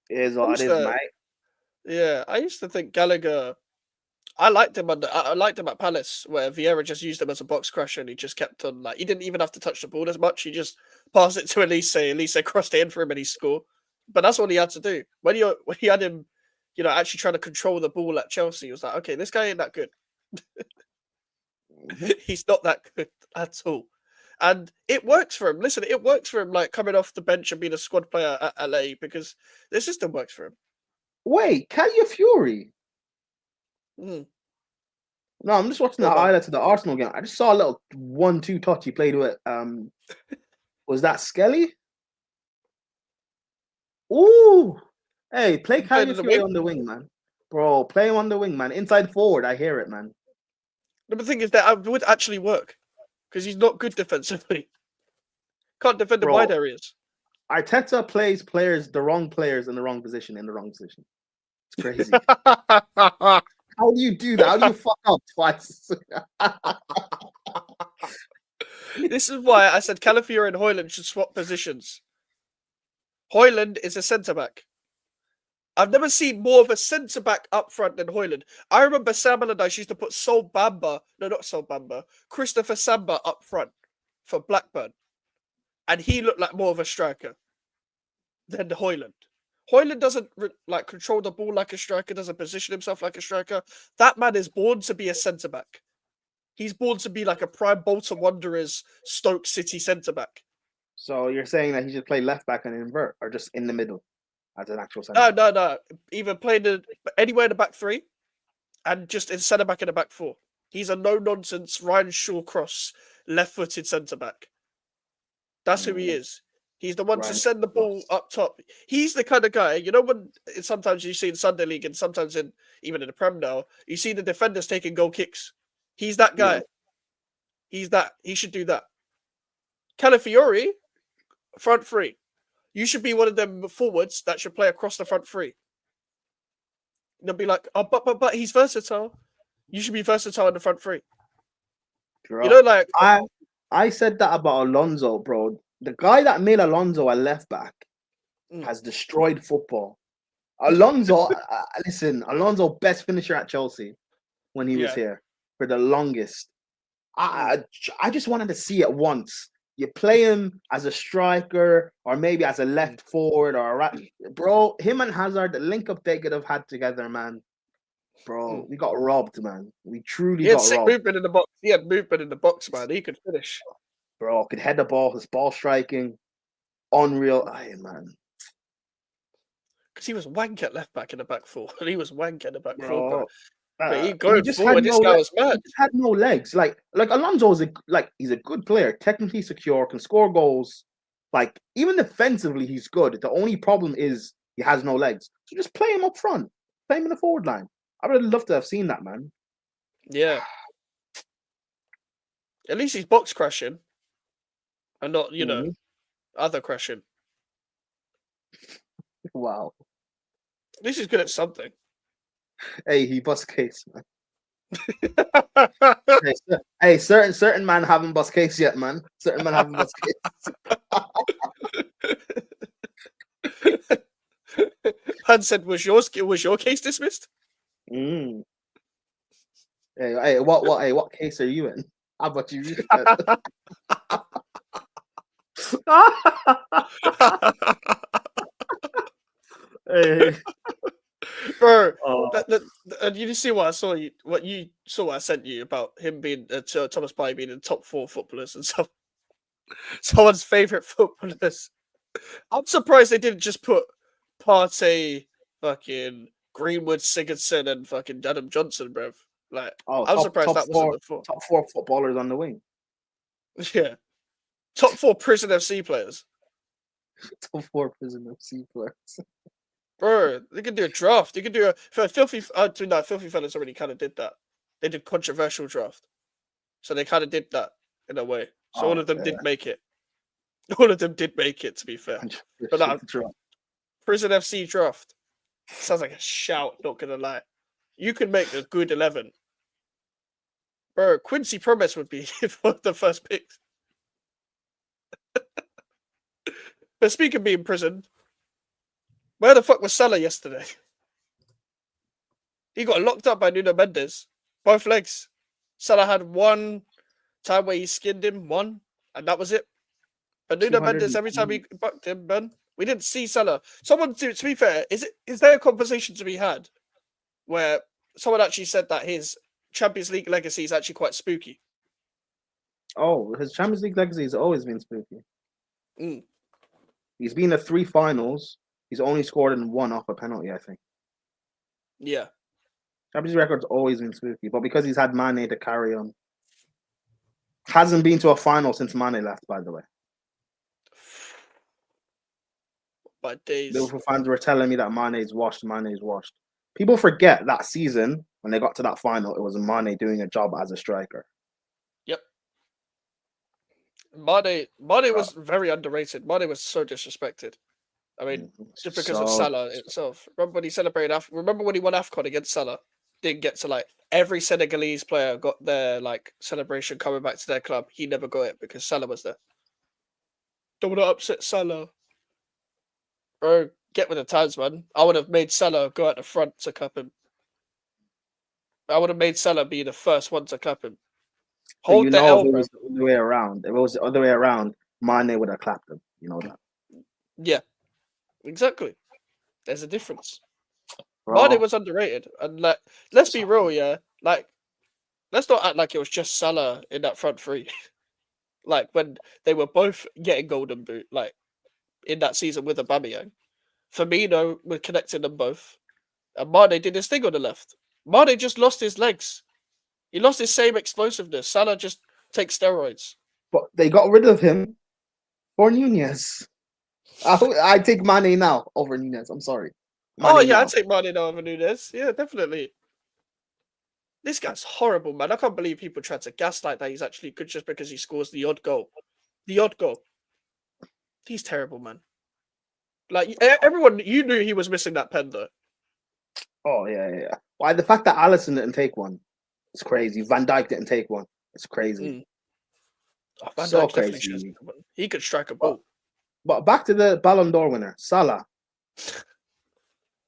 Is what it is, mate. Yeah, I used to think Gallagher. I liked him at Palace, where Vieira just used him as a box crusher, and he just kept on he didn't even have to touch the ball as much. He just passed it to Elise crossed it in for him, and he scored. But that's what he had to do when he had him, actually trying to control the ball at Chelsea. He was like, okay, this guy ain't that good. He's not that good at all, and it works for him. Listen, it works for him, like coming off the bench and being a squad player at LA because the system works for him. Wait, Calafiori. No, I'm just watching the highlights of the Arsenal game. I just saw a little 1-2 touch he played with. Was that Skelly? Ooh, hey, play Calafiori on the wing, man. Bro, play him on the wing, man. Inside forward, I hear it, man. The thing is that it would actually work because he's not good defensively. Can't defend in wide areas. Arteta plays the wrong players in the wrong position It's crazy. How do you do that? How do you fuck up twice? This is why I said Calafiori and Højlund should swap positions. Højlund is a centre-back. I've never seen more of a centre-back up front than Højlund. I remember Sam Allardyce used to put Christopher Samba up front for Blackburn. And he looked like more of a striker than Højlund. Højlund doesn't control the ball like a striker, doesn't position himself like a striker. That man is born to be a centre-back. He's born to be like a prime Bolton Wanderers Stoke City centre-back. So you're saying that he should play left-back and invert, or just in the middle as an actual centre-back? No. Either play anywhere in the back 3 and just in centre-back in the back 4. He's a no-nonsense Ryan Shaw-Cross left-footed centre-back. That's who he is. He's the one to send the ball up top. He's the kind of guy, when sometimes you see in Sunday League and sometimes even in the Prem now, you see the defenders taking goal kicks. He's that guy. Yeah. He's that. He should do that. Calafiori, front 3. You should be one of them forwards that should play across the front 3. They'll be like, oh, but he's versatile. You should be versatile in the front 3. Bro, I said that about Alonso, bro. The guy that made Alonso a left back has destroyed football. Alonso, listen, Alonso best finisher at Chelsea when he was here for the longest. I just wanted to see it once. You play him as a striker or maybe as a left forward or a right. Bro, him and Hazard, the link up they could have had together, man. Bro, we got robbed, man. We truly got robbed. Movement in the box. He had movement in the box, man. He could finish. Bro, could head the ball. His ball striking, unreal. Man. Because he was wank at left back in the back 4. And he was wank at the back 4, bro. But he just forward, this guy was mad. He just had no legs. Like Alonso is he's a good player, technically secure, can score goals. Like even defensively, he's good. The only problem is He has no legs. So just play him up front. Play him in the forward line. I would love to have seen that, man. Yeah. At least he's box crashing. And not, other crashing. Wow. At least he's good at something. Hey, he bust case, man. Hey, certain man haven't bust case yet, man. Certain man haven't bust case. Han said, was your case dismissed? Mm. Hey, what case are you in? How about you? Hey. Bro, and you see what I saw what I sent you about him being Thomas Partey being in the top 4 footballers and someone's favorite footballers. I'm surprised they didn't just put Partey, fucking Greenwood, Sigurdsson, and fucking Adam Johnson, bruv. Like, I'm surprised that wasn't the 4. Top 4 footballers on the wing. Yeah, top 4 Prison FC players. Top 4 Prison FC players. Bro, they could do a draft. You could do Filthy Fellas already kind of did that. They did controversial draft. So they kind of did that in a way. So all of them did make it. All of them did make it, to be fair. But that Prison FC draft sounds like a shout, not going to lie. You could make a good 11. Bro, Quincy Promise would be one of the first picks. But speaking of being prisoned, where the fuck was Salah yesterday? He got locked up by Nuno Mendes. Both legs. Salah had one time where he skinned him, and that was it. But Nuno Mendes, every time he bucked him, man, we didn't see Salah. To be fair, is there a conversation to be had where someone actually said that his Champions League legacy is actually quite spooky? Oh, his Champions League legacy has always been spooky. Mm. He's been to 3 finals. He's only scored in 1 off a penalty, I think. Yeah. Champions record's always been spooky, but because he's had Mane to carry on. Hasn't been to a final since Mane left, by the way. By days. Liverpool fans were telling me that Mane's washed. People forget that season, when they got to that final, it was Mane doing a job as a striker. Yep. Mane was very underrated. Mane was so disrespected. I mean, just because of Salah itself. Remember when he celebrated? Remember when he won AFCON against Salah? Didn't get to every Senegalese player got their celebration coming back to their club. He never got it because Salah was there. Don't want to upset Salah. Bro, get with the times, man. I would have made Salah go at the front to clap him. I would have made Salah be the first one to clap him. Hold the L, if it was the other way around. If it was the other way around, Mane would have clapped him. You know that. Yeah. Exactly. There's a difference. Mane was underrated. And let's be real, yeah. Let's not act like it was just Salah in that front 3. When they were both getting Golden Boot, in that season with Aubameyang. Firmino was connecting them both. And Mane did his thing on the left. Mane just lost his legs. He lost his same explosiveness. Salah just takes steroids. But they got rid of him for Nunez. I take Mane now over Nunez. I'm sorry. I'd take Mane now over Nunez. Yeah, definitely. This guy's horrible, man. I can't believe people try to gaslight that he's actually good just because he scores the odd goal. The odd goal. He's terrible, man. Everyone, you knew he was missing that pen, though. Oh, yeah. Why, the fact that Alisson didn't take one, it's crazy. Van Dijk didn't take one. It's crazy. Van Dijk crazy. He could strike a ball. But back to the Ballon d'Or winner, Salah.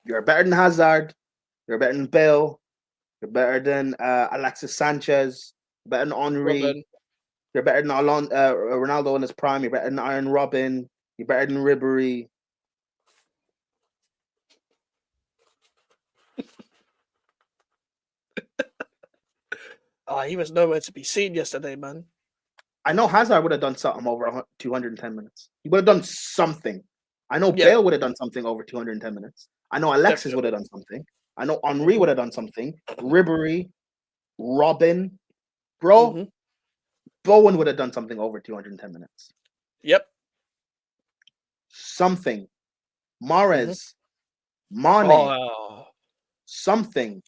You're better than Hazard. You're better than Bale. You're better than Alexis Sanchez. Better than Henry. Robin. You're better than Ronaldo in his prime. You're better than Iron Robin. You're better than Ribery. He was nowhere to be seen yesterday, man. I know Hazard would have done something over 210 minutes. He would have done something. I know Bale would have done something over 210 minutes. I know Alexis would have done something. I know Henry would have done something. Ribery, Robin, bro. Bowen would have done something over 210 minutes. Yep. Something. Mahrez, Mane, Oh, something.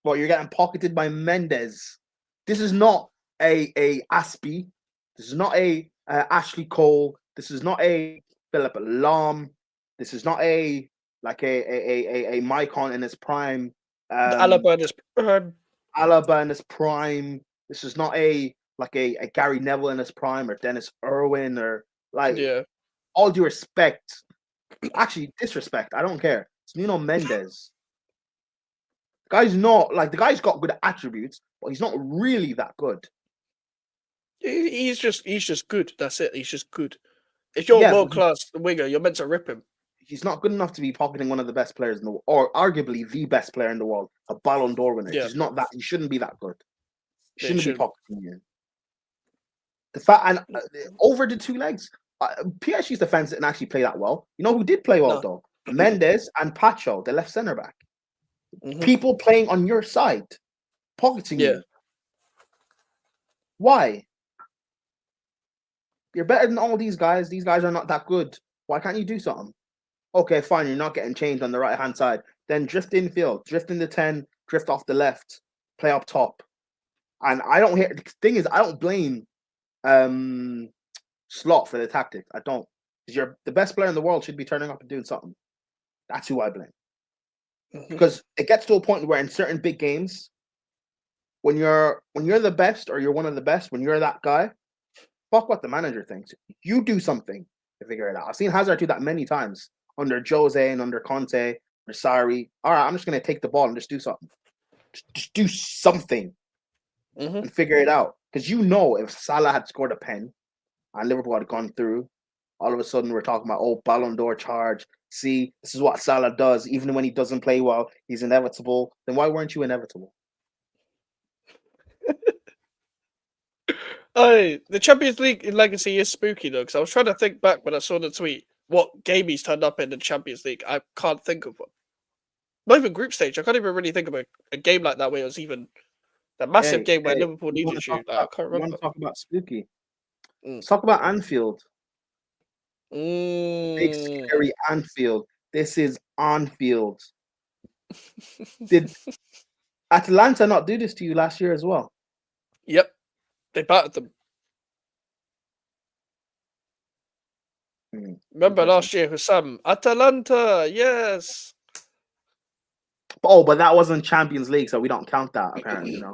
But you're getting pocketed by Mendes. This is not a Aspie. This is not a Ashley Cole. This is not a Philip Lahm. This is not a Maicon in his prime. Alaba in his prime. Alaba in his prime. This is not a Gary Neville in his prime, or Dennis Irwin, or Yeah. all due respect. Actually, disrespect. I don't care. It's Nuno Mendes. The guy's got good attributes, but he's not really that good. He's just good. That's it. He's just good. If you're a world class winger, you're meant to rip him. He's not good enough to be pocketing one of the best players in the world, or arguably the best player in the world, a Ballon d'Or winner. Yeah. He's not that. He shouldn't be that good. He shouldn't be shouldn't. pocketing you. The fact and over the two legs, PSG's defense didn't actually play that well. You know who did play well though? Mendes and Pacho, the left centre back. Mm-hmm. People playing on your side, pocketing you. Why? You're better than all these guys. These guys are not that good. Why can't you do something? Okay, fine. You're not getting changed on the right hand side. Then drift infield, drift in the 10, drift off the left, play up top. And I don't hear. The thing is, I don't blame Slot for the tactics. I don't. Because you're the best player in the world, should be turning up and doing something. That's who I blame. Mm-hmm. Because it gets to a point where in certain big games, when you're the best, or you're one of the best, when you're that guy, fuck what the manager thinks. You do something to figure it out. I've seen Hazard do that many times under Jose and under Conte or Sarri. All right, I'm just going to take the ball and just do something. Just do something and figure it out. Because if Salah had scored a pen and Liverpool had gone through, all of a sudden we're talking about, Ballon d'Or charge. See, this is what Salah does. Even when he doesn't play well, he's inevitable. Then why weren't you inevitable? The Champions League in Legacy is spooky though, because I was trying to think back when I saw the tweet what game he's turned up in the Champions League. I can't think of one. Not even group stage. I can't even really think of a game like that where it was even that massive game where Liverpool needed you. I can't remember. I want to talk about spooky. Let's talk about Anfield. Big scary Anfield. This is Anfield. Did Atalanta not do this to you last year as well? Yep. They battered them. Remember last year, Hussam? Atalanta, yes. But that wasn't Champions League, so we don't count that, apparently,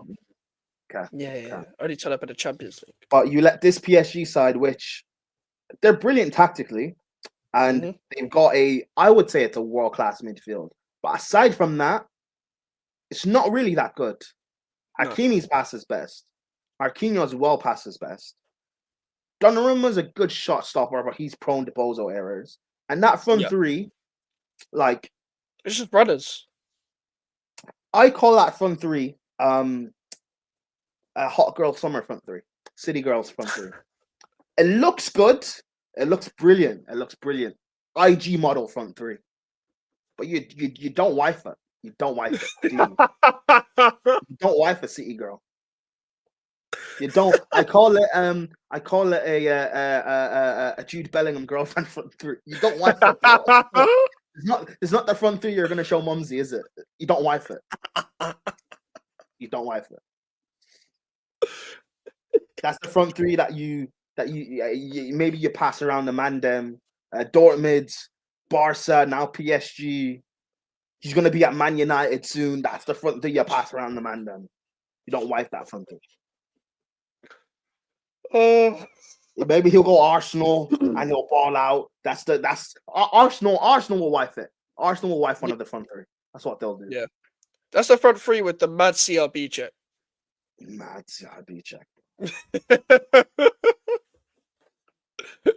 Okay. Yeah. Only turn up in the Champions League. But you let this PSG side, which they're brilliant tactically, and they've got I would say it's a world-class midfield. But aside from that, it's not really that good. Hakimi's past his best. Marquinhos well past his best. Donnarumma's a good shot stopper, but he's prone to bozo errors. And that front three, it's just runners. I call that front three a hot girl summer front three. City girls front three. It looks good. It looks brilliant. IG model front three. But you don't wife it. You don't wife it. You don't wife a City girl. You don't. I call it a Jude Bellingham girlfriend front three. You don't wife it. It's not the front three you're gonna show Mumsy, is it? You don't wife it. You don't wife it. That's the front three that you maybe you pass around the Mandem, Dortmund, Barca, now PSG. He's gonna be at Man United soon. That's the front three you pass around the Mandem. You don't wife that front three. Maybe he'll go Arsenal and he'll ball out. That's Arsenal. Arsenal will wife it. Arsenal will wife one of the front three. That's what they'll do. Yeah, that's the front three with the mad CRB check. Mad CRB check.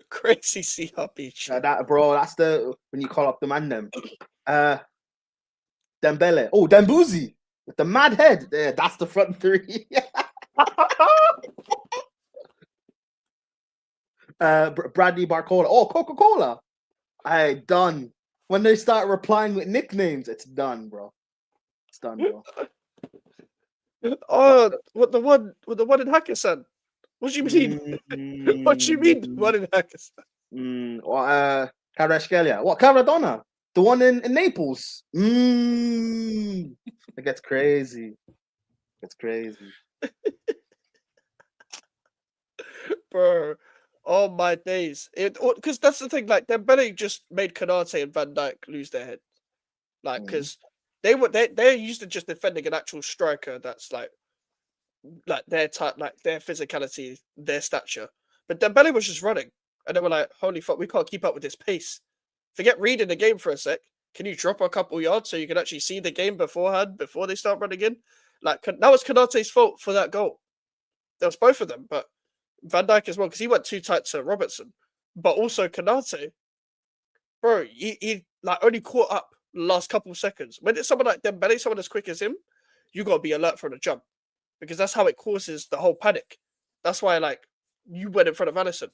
Crazy CRB check. That's the when you call up the man them. Dembele. Oh, Dembuzi with the mad head. There, that's the front three. Bradley Barcola. Oh, Coca-Cola. Done. When they start replying with nicknames, it's done, bro. It's done, bro. Oh, what the one in Hakkasan? What do you mean? What do you mean, one in Hakkasan? Kvaratskhelia. What, Caradonna? The one in Naples? It gets crazy. It's crazy. Bro. Oh my days. Because that's the thing, like Dembele just made Konate and Van Dijk lose their head. Like, because they're used to just defending an actual striker that's like their type, like their physicality, their stature. But Dembele was just running. And they were like, holy fuck, we can't keep up with this pace. Forget reading the game for a sec. Can you drop a couple yards so you can actually see the game beforehand before they start running in? Like, that was Konate's fault for that goal. There was both of them, but Van Dijk as well, because he went too tight to Robertson. But also Konate, bro, he like only caught up the last couple of seconds. When it's someone like Dembele, someone as quick as him, you got to be alert from the jump. Because that's how it causes the whole panic. That's why, like, you went in front of Alisson.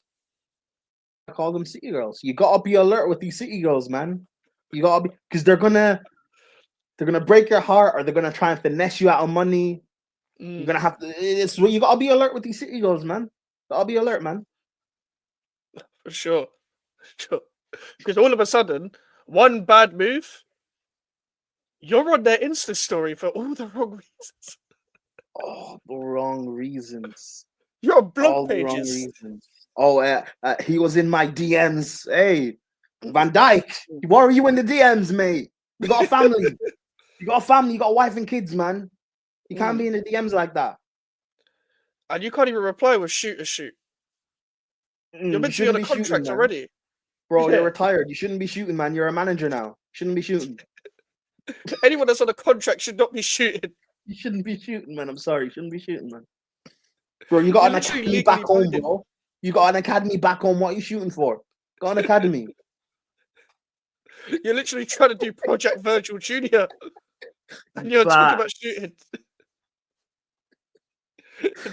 I call them City girls. You gotta be alert with these City girls, man. You gotta be, because they're gonna break your heart, or they're gonna try and finesse you out of money. You're gonna have to. It's you gotta be alert with these City girls, man. Gotta be alert, man. For sure. Because all of a sudden, one bad move, you're on their Insta story for all the wrong reasons. Oh, the wrong reasons. You're on blog all pages. The wrong reasons. Oh, he was in my DMs. Hey, Van Dijk, why are you in the DMs, mate? You got a family. You got a wife and kids, man. You can't be in the DMs like that. And you can't even reply with shoot. You're meant to be on a contract shooting, already. Bro, you're retired. You shouldn't be shooting, man. You're a manager now. Shouldn't be shooting. Anyone that's on a contract should not be shooting. You shouldn't be shooting, man. I'm sorry. You shouldn't be shooting, man. Bro, you got an academy back home, bro. You got an academy back home. What are you shooting for? Got an academy. You're literally trying to do Project Virgil Jr. And you're talking about shooting.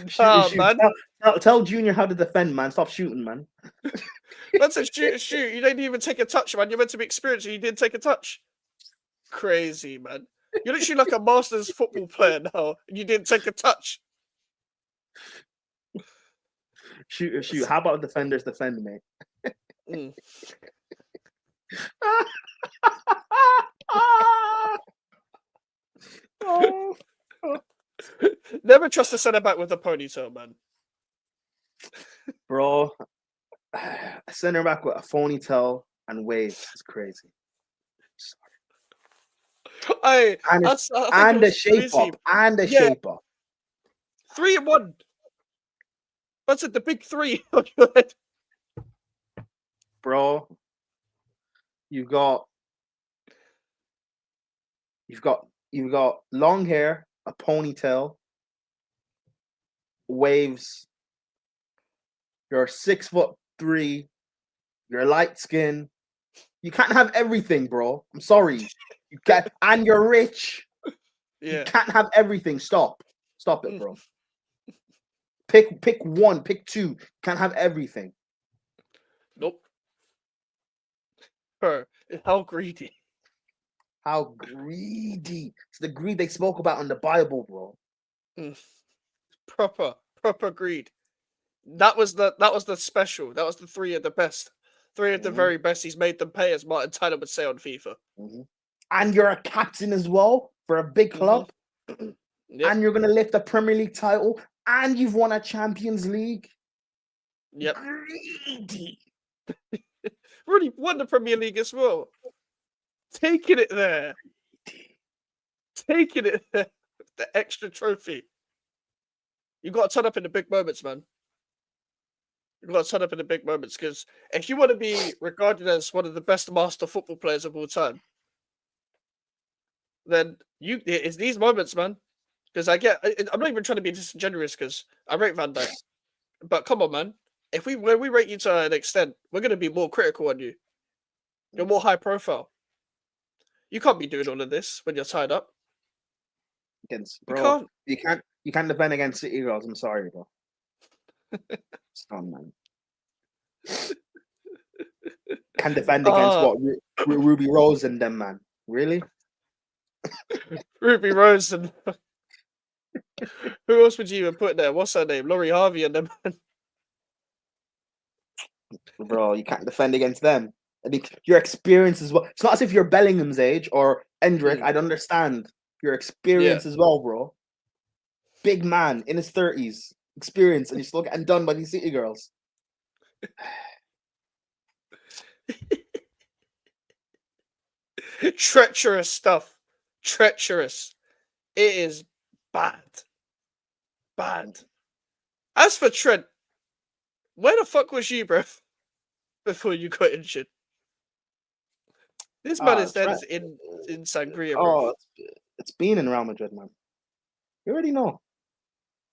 Shoot. Man. Tell Junior how to defend, man. Stop shooting, man. That's a shoot. You didn't even take a touch, man. You're meant to be experienced and you didn't take a touch. Crazy, man. You're literally like a Masters football player now, and you didn't take a touch. Shoot. How about defenders defend, mate? Never trust a centre back with a ponytail, man. Bro, a centre back with a ponytail and waves is crazy. And the shape up. 3 in 1. That's it, the big 3 on your head. Bro, you've got long hair, a ponytail, waves. You're 6'3". You're light skin. You can't have everything, bro. I'm sorry. You can't, and you're rich. Yeah. You can't have everything. Stop it, bro. Pick one. Pick two. Can't have everything. Nope. How greedy. How greedy. It's the greed they spoke about in the Bible, bro. Proper greed. That was the special. That was the 3 of the best. 3 of the very best. He's made them pay, as Martin Tyler would say on FIFA. And you're a captain as well for a big club. Yep. And you're going to lift a Premier League title. And you've won a Champions League. Yep. Greedy. Really won the Premier League as well. Taking it there. The extra trophy. You got to turn up in the big moments, man. You got to turn up in the big moments, because if you want to be regarded as one of the best master football players of all time, then it's these moments, man. Because I'm not even trying to be disingenuous, because I rate Van Dijk, but come on, man. When we rate you to an extent, we're going to be more critical on you. You're more high profile. You can't be doing all of this when you're tied up. You can't defend against City girls. I'm sorry, bro. It's gone, man. Can defend against what? Ruby Rose and them, man. Really? Ruby Rose and who else would you even put there? What's her name? Laurie Harvey and them. Bro, you can't defend against them. I think your experience as well. It's not as if you're Bellingham's age or Endrick. I'd understand your experience as well, bro. Big man in his 30s, experience, and you're still getting done by these City girls. Treacherous stuff. Treacherous. It is bad. Bad. As for Trent, where the fuck was you, bro, before you got injured? This man is dead in Sangria, bro. Oh, it's been in Real Madrid, man. You already know.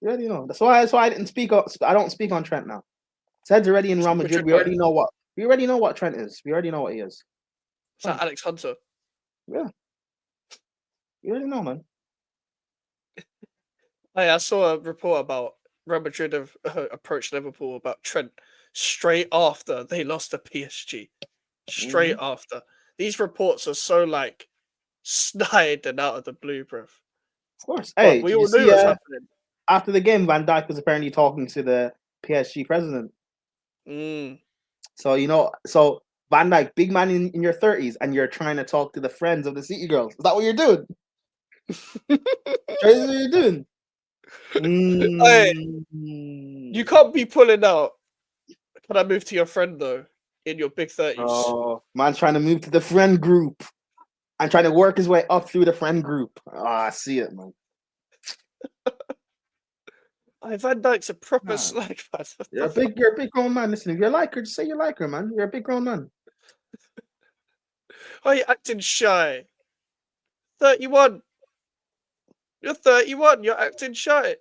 That's why I didn't speak. I don't speak on Trent now. Ted's already in Real Madrid. We already know what Trent is. We already know what he is. It's like Alex Hunter. Yeah. You already know, man. Hey, I saw a report about Real Madrid have approached Liverpool about Trent straight after they lost to PSG. Straight after. These reports are so like snide and out of the blue, bro. Of course. Hey, we all knew it was happening. After the game, Van Dijk was apparently talking to the PSG president. So Van Dijk, big man in your 30s, and you're trying to talk to the friends of the City girls. Is that what you're doing? That's what you're doing. Hey, you can't be pulling out. Can I move to your friend though? In your big 30s. Oh, man's trying to move to the friend group and trying to work his way up through the friend group. I see it, man. Van Dijk's a proper slag, man. You're a big grown man. Listen, if you like her, just say you like her, man. You're a big grown man. Why are you acting shy? 31. You're 31. You're acting shy.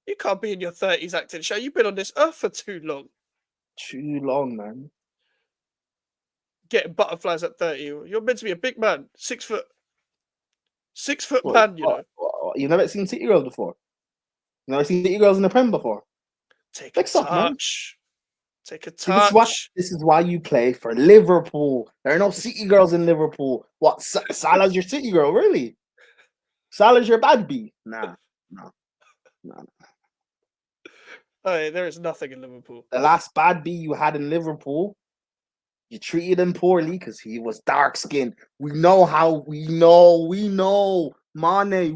You can't be in your 30s acting shy. You've been on this earth for too long. Too long, man. Getting butterflies at 30. You're meant to be a big man. 6 foot. 6 foot man, you know. You've never seen City girls before? You've never seen City girls in the Prem before? Take a touch. Take a touch. This is why you play for Liverpool. There are no City girls in Liverpool. What? Salah's your City girl, really? Salah's your bad bee? Nah. Hey, there is nothing in Liverpool. The last bad bee you had in Liverpool, you treated him poorly because he was dark skinned. We know. Mane,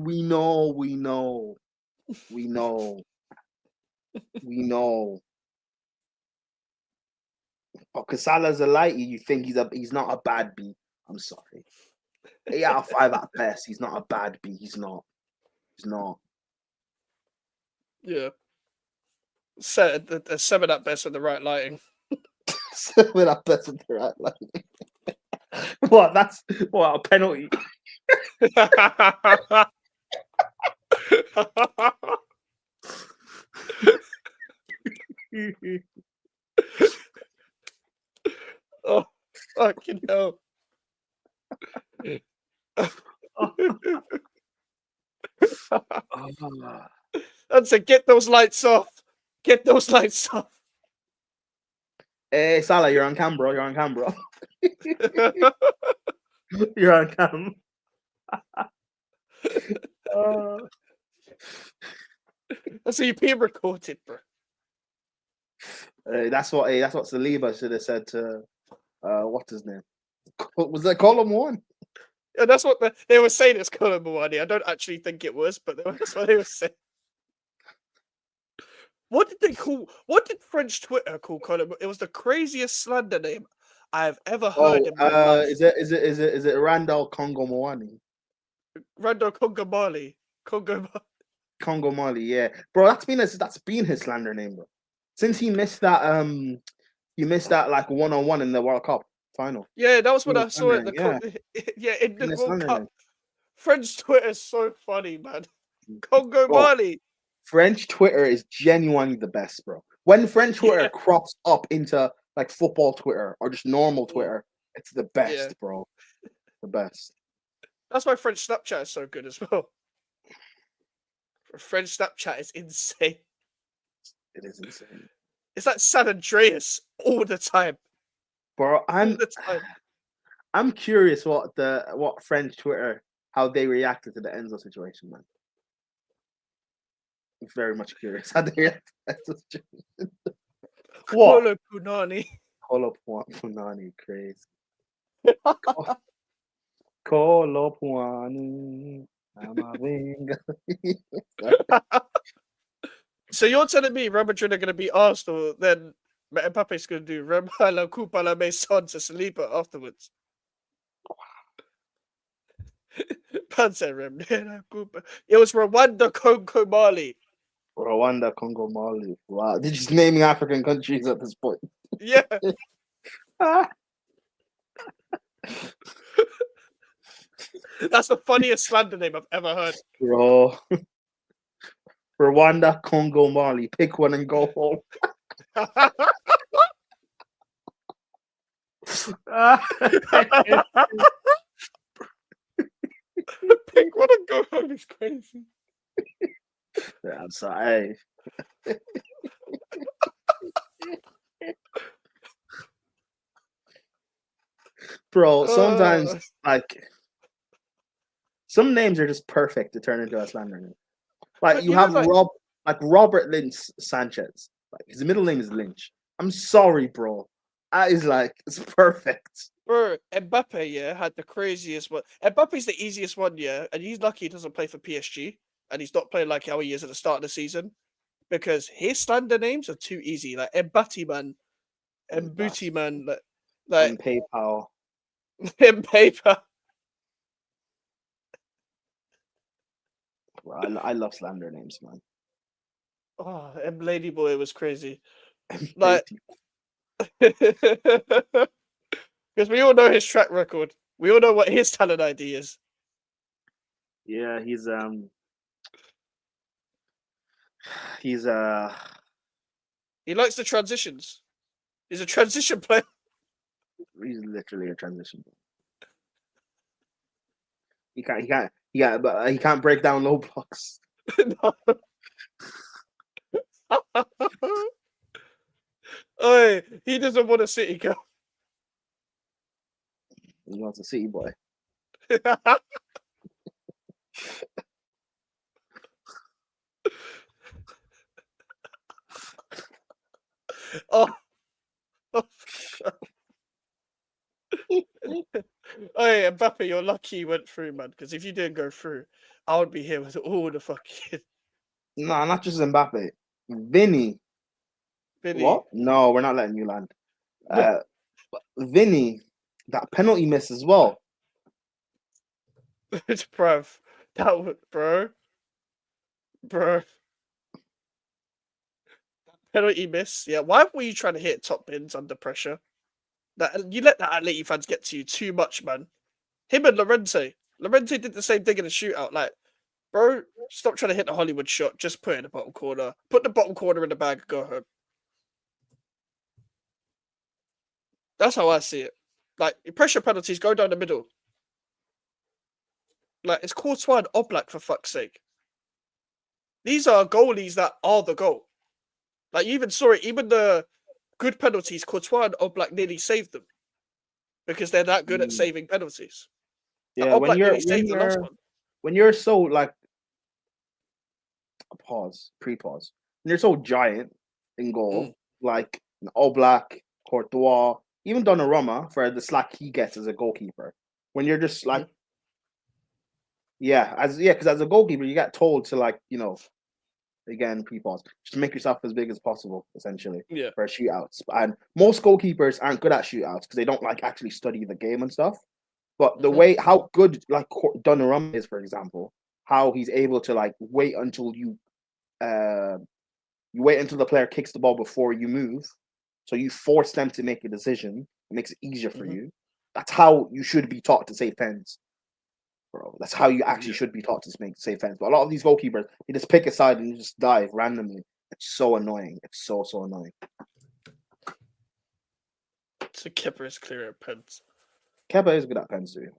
we know. Oh, because Salah's a lighty, you think he's not a bad bee. I'm sorry. 8 out of 5 at best. He's not a bad bee. He's not. Yeah. 7 at best with the right lighting. 7 at best with the right lighting. What? That's a penalty. Oh, fucking hell. That's it. Get those lights off. Get those lights off. Hey, Salah, you're on cam, bro. You're on cam. So you're being recorded, bro. That's what Saliba should have said to what's his name? Was that Colin One? Yeah, that's what they were saying. It's Colin Mawani. I don't actually think it was, but that's what they were saying. What did French Twitter call Colin? It was the craziest slander name I've ever heard in my life. Is it Randall Congo Mawani? Randall Congo Mali. Congo Mali, yeah. Bro, that's been his slander name, bro. Since he missed that like 1-on-1 in the World Cup final. Yeah, that was when I saw it. In the World Cup. French Twitter is so funny, man. Congo Mali. French Twitter is genuinely the best, bro. When French Twitter crops up into like football Twitter or just normal Twitter, it's the best, bro. The best. That's why French Snapchat is so good as well. French Snapchat is insane. It is insane. It's like San Andreas all the time. Bro, I'm curious what French Twitter, how they reacted to the Enzo situation, man. Very much curious how they react to the situation. What? Kolo Punani. Kolopuani, crazy. Kolopuani. So you're telling me Real Madrid are going to beat Arsenal, then Mbappe's going to do Remala Coupa la Maison to Saliba afterwards? Panzer Remala Coupa. It was Rwanda, Congo, Mali. Rwanda, Congo, Mali. Wow. They're just naming African countries at this point. Yeah. That's the funniest slander name I've ever heard. Bro. Rwanda, Congo, Mali. Pick one and go home. Pick one and go home is crazy. Yeah, I'm sorry. Bro, sometimes like some names are just perfect to turn into a slander name. Like you have Robert Lynch Sanchez. Like his middle name is Lynch. I'm sorry, bro. That is like it's perfect. Bro, Mbappe, had the craziest one. Mbappe's the easiest one, and he's lucky he doesn't play for PSG, and he's not playing like how he is at the start of the season, because his slander names are too easy, like Mbati man, Mbooty man, like PayPal, paper. Bro, I love slander names, man. Oh, Ladyboy was crazy. Like, because we all know his track record. We all know what his talent ID is. Yeah, he's he likes the transitions. He's a transition player. He's literally a transition. He can't break down low blocks. Oi, he doesn't want a City girl. He wants a City boy. Oh. Hey, Mbappe, you're lucky you went through, man. Because if you didn't go through, I would be here with all the fucking. No, not just Mbappe. Vinny. What? No, we're not letting you land. Vinny, that penalty miss as well. Bruv, that was, bro. Penalty miss. Yeah, why were you trying to hit top bins under pressure? That you let the Atleti fans get to you too much, man. Him and Llorente did the same thing in the shootout. Like, bro, stop trying to hit the Hollywood shot. Just put it in the bottom corner. Put the bottom corner in the bag and go home. That's how I see it. Like, pressure penalties go down the middle. Like, it's Courtois and Oblak, for fuck's sake. These are goalies that are the goal. Like, you even saw it. Even the good penalties, Courtois and Oblak nearly saved them. Because they're that good at saving penalties. Yeah, when you're so like pre-pause. When you're so giant in goal, like Oblak, Courtois, even Donnarumma for the slack he gets as a goalkeeper. When you're just like, because as a goalkeeper, you get told to like, again pre-pause, just make yourself as big as possible, essentially, for shootouts. And most goalkeepers aren't good at shootouts because they don't like actually study the game and stuff. But the way how good like Donnarumma is, for example, how he's able to like wait until you wait until the player kicks the ball before you move, so you force them to make a decision. It makes it easier for you. That's how you should be taught to save pens, bro. That's how you actually should be taught to save pens. But a lot of these goalkeepers, they just pick a side and just dive randomly. It's so annoying. It's so annoying. So Kepa is clear at pens. Kepa is good at pens too.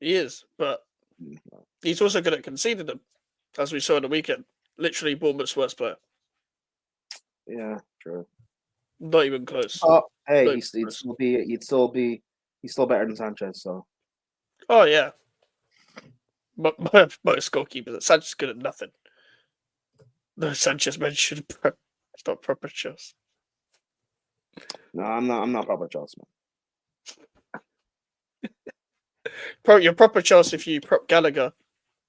He is, but he's also good at conceding them, as we saw on the weekend. Literally Bournemouth's worst player. Yeah, true. Not even close. Oh, hey, he's still better than Sanchez. So. Oh yeah. But most goalkeepers, Sanchez is good at nothing. No, Sanchez mentioned it's not proper chess. No, I'm not Papa Charles, Bro, you're proper Chelsea if you prop Gallagher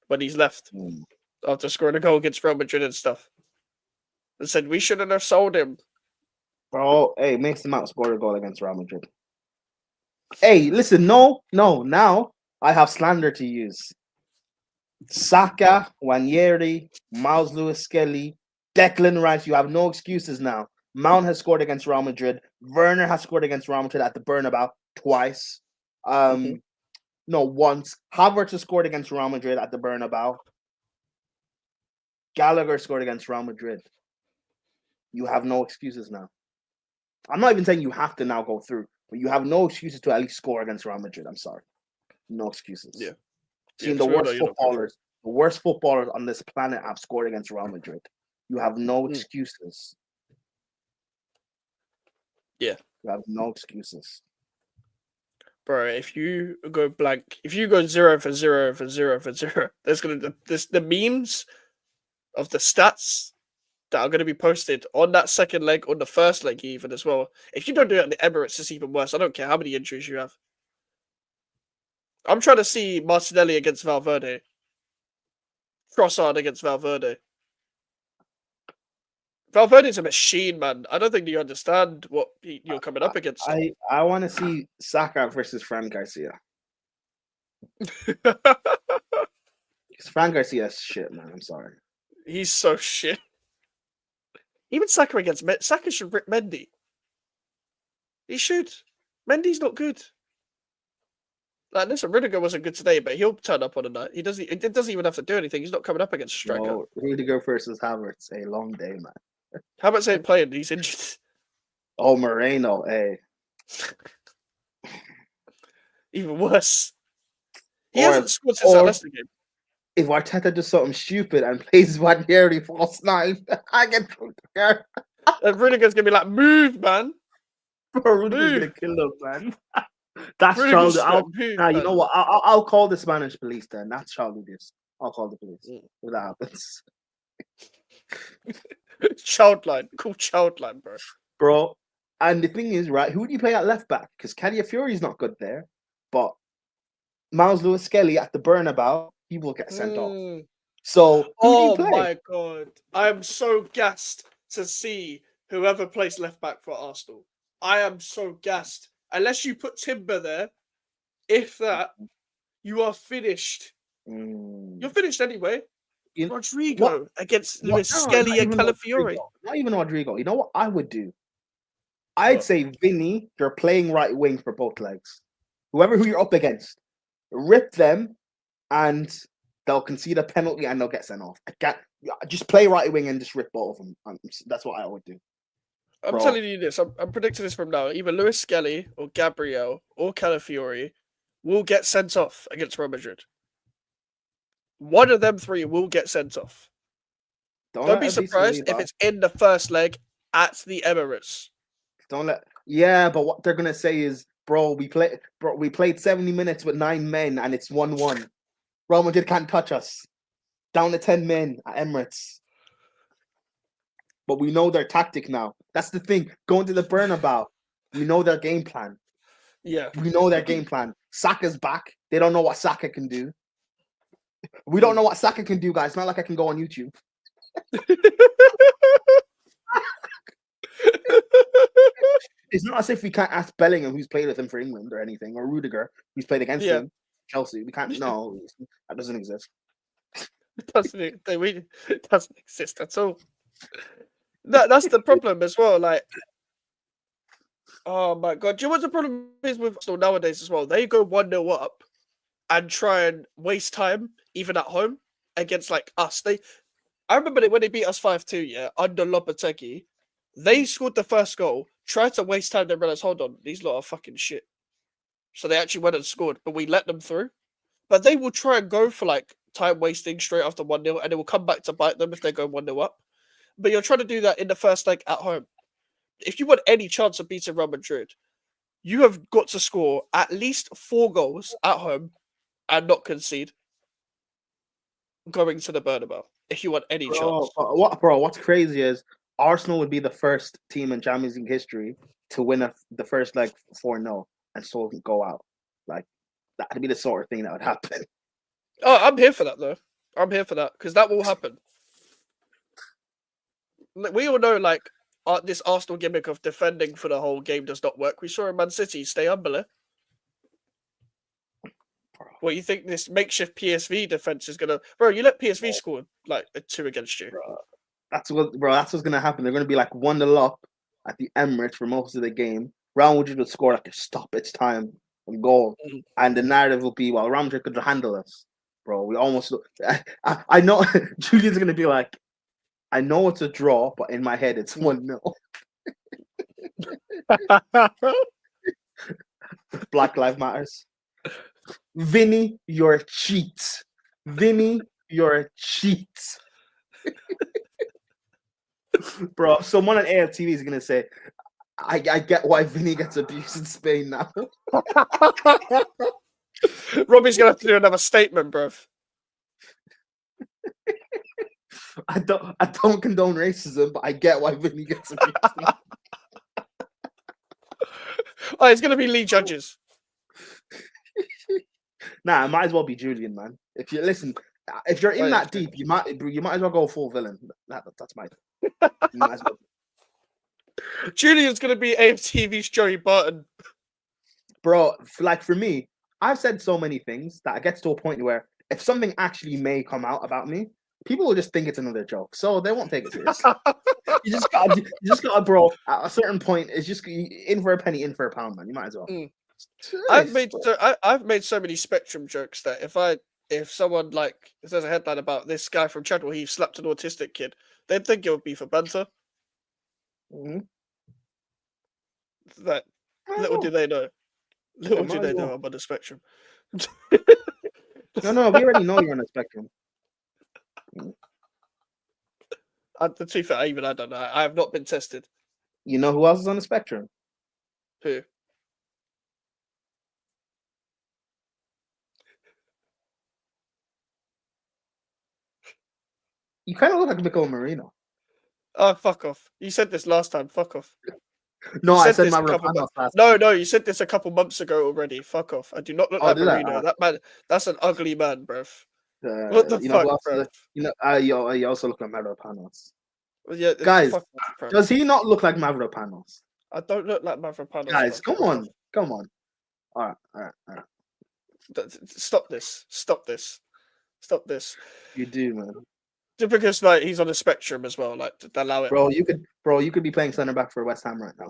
when he's left man. after scoring a goal against Real Madrid and stuff. And said we shouldn't have sold him. Bro, hey, Mason Mount scored a goal against Real Madrid. Hey, listen, no, now I have slander to use. Saka, Wanyeri, Miles Lewis-Skelly, Declan Rice, you have no excuses now. Mount has scored against Real Madrid. Werner has scored against Real Madrid at the Bernabeu twice. No, once. Havertz has scored against Real Madrid at the Bernabeu. Gallagher scored against Real Madrid. You have no excuses now. I'm not even saying you have to now go through, but you have no excuses to at least score against Real Madrid. I'm sorry. No excuses. Yeah. Seeing the worst footballers on this planet have scored against Real Madrid. You have no excuses. Yeah. You have no excuses. Bro, if you go blank, if you go 0 for 0 for 0 for 0, there's the memes of the stats that are going to be posted on that second leg, on the first leg even as well. If you don't do it in the Emirates, it's even worse. I don't care how many injuries you have. I'm trying to see Martinelli against Valverde. Trossard against Valverde. Valverde's a machine, man. I don't think you understand what you're coming up against. I want to see Saka versus Fran Garcia. Because Fran Garcia's shit, man. I'm sorry. He's so shit. Even Saka against Saka should rip Mendy. He should. Mendy's not good. Like, listen, Rudiger wasn't good today, but he'll turn up on a night. It doesn't even have to do anything. He's not coming up against a striker. No, Rudiger versus Havertz, a long day, man. Havertz ain't playing. He's injured. Oh, Moreno, hey. Even worse. He hasn't scored since that Leicester game. If Arteta does something stupid and plays Wanyeri false 9, I get Rudiger. And Rudiger's going to be like, move, man. Bro, Rudiger's going to kill him, man. That's childish. You know what? I'll call the Spanish police then. That's childish. I'll call the police if that happens. Childline. Cool childline, bro. Bro. And the thing is, right, who do you play at left back? Because Calafiori's not good there. But Miles Lewis-Skelly at the Bernabeu, he will get sent off. So, who do you play? Oh my God. I'm so gassed to see whoever plays left back for Arsenal. I am so gassed. Unless you put Timber there, if that, you are finished. You're finished anyway. Rodrigo against Lewis-Skelly and Calafiori. Not even Rodrigo. You know what I would do? I'd say Vinny, you're playing right wing for both legs. Who you're up against, rip them, and they'll concede a penalty and they'll get sent off. Just play right wing and just rip both of them. That's what I would do. I'm telling you this. I'm predicting this from now. Either Lewis-Skelly or Gabriel or Calafiori will get sent off against Real Madrid. One of them three will get sent off. Don't be surprised if it's in the first leg at the Emirates. Yeah, but what they're gonna say is, we played 70 minutes with 9 men and it's 1-1. Real Madrid can't touch us. Down to 10 men at Emirates. But we know their tactic now. That's the thing. Going to the Bernabeu, we know their game plan. Yeah. We know their game plan. Saka's back. They don't know what Saka can do. We don't know what Saka can do, guys. It's not like I can go on YouTube. It's not as if we can't ask Bellingham, who's played with him for England or anything, or Rudiger, who's played against him, Chelsea. We can't. No, that doesn't exist. It doesn't exist at all. That's the problem as well. Like, oh my God. Do you know what the problem is with Arsenal nowadays as well? They go 1-0 up and try and waste time, even at home, against like us. I remember when they beat us 5-2, under Lopetegui. They scored the first goal, tried to waste time, then realized, hold on, these lot are fucking shit. So they actually went and scored, but we let them through. But they will try and go for like time wasting straight after 1-0, and it will come back to bite them if they go 1-0 up. But you're trying to do that in the first leg at home. If you want any chance of beating Real Madrid, you have got to score at least 4 goals at home and not concede going to the Bernabeu. If you want any chance. What's crazy is Arsenal would be the first team in Champions League history to win the first leg 4-0 and so go out. Like that'd be the sort of thing that would happen. Oh, I'm here for that though. I'm here for that because that will happen. We all know, like, this Arsenal gimmick of defending for the whole game does not work. We saw in Man City stay humble. Well, you think this makeshift PSV defense is gonna, bro? You let PSV score like a 2 against you. That's what's gonna happen. They're gonna be like 1-0 up at the Emirates for most of the game. Real Madrid would score like a stoppage time and goal, and the narrative will be, well, Real Madrid could handle us, bro. We almost. I know Julian's gonna be like, I know it's a draw, but in my head it's 1-0. Black Lives Matters. Vinny, you're a cheat. Vinny, you're a cheat. Bro, someone on AFTV is gonna say, I get why Vinny gets abused in Spain now. Robbie's gonna have to do another statement, bro. I don't condone racism, but I get why Vinny gets abused now. Oh, it's gonna be Lee Judges. Nah, it might as well be Julian, man. If you're in that deep, you might as well go full villain. That's my. Might as well. Julian's gonna be AFTV's Joey Barton. Bro, like for me, I've said so many things that it gets to a point where if something actually may come out about me, people will just think it's another joke, so they won't take it seriously. you just got, bro. At a certain point, it's just in for a penny, in for a pound, man. You might as well. I've made so many Spectrum jokes that if someone like if there's a headline about this guy from Chadwell, he slapped an autistic kid, they'd think it would be for banter. That little do they know. Little do they know I'm on the spectrum. No, we already know you're on the spectrum. To be fair, I don't know. I have not been tested. You know who else is on the spectrum? Who? You kind of look like Mikel Merino. Oh, fuck off. You said this last time. Fuck off. No, I said Mavropanos last time. No, you said this a couple months ago already. Fuck off. I do not look like Merino. That man, that's an ugly man, bruv. What the fuck, bro? You also look like Mavropanos. Yeah, guys, does he not look like Mavropanos? I don't look like Mavropanos. Guys, come on. All right. Stop this. You do, man. Just because like he's on a spectrum as well, like to allow it. Bro, you could be playing centre back for West Ham right now.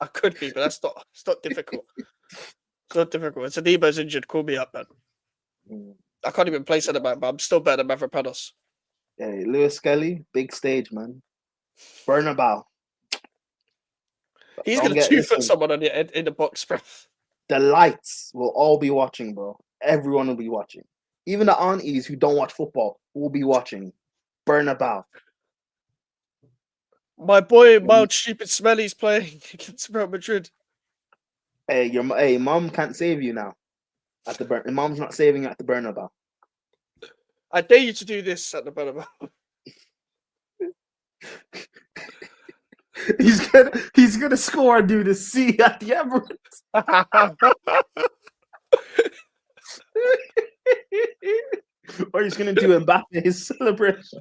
I could be, but it's not difficult. It's not difficult. It's Adebo's injured. Call me up, man. I can't even play centre back, but I'm still better than Mavropanos. Hey, Lewis Skelly, big stage, man. Bernabeu. He's gonna 2-foot someone on in the box, bro. The lights will all be watching, bro. Everyone will be watching. Even the aunties who don't watch football will be watching. Bernabeu. My boy, Mild Stupid Smelly's playing against Real Madrid. Hey, mom can't save you now. At the mom's not saving you at the Bernabeu. I dare you to do this at the Bernabeu. He's gonna score and do the C at the Emirates. Or he's gonna do Mbappe's celebration.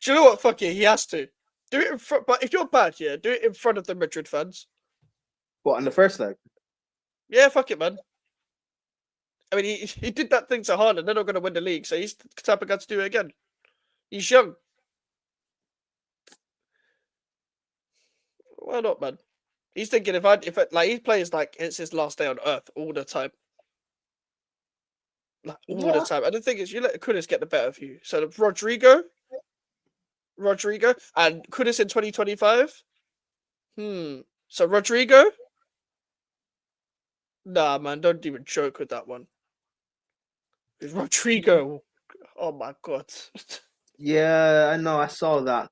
Do you know what? Fuck it, he has to do it in front. But if you're bad, do it in front of the Madrid fans. What, on the first leg? Yeah, fuck it, man. I mean, he did that thing to Haaland. They're not going to win the league, so he's the type of guy to do it again. He's young. Why not, man? He's thinking if he plays like it's his last day on earth all the time. Like, all the time. And the thing is, you let Kudus get the better of you. So Rodrigo, and Kudus in 2025. So Rodrigo. Nah, man, don't even joke with that one. Rodrigo. Oh my god. Yeah, I know. I saw that.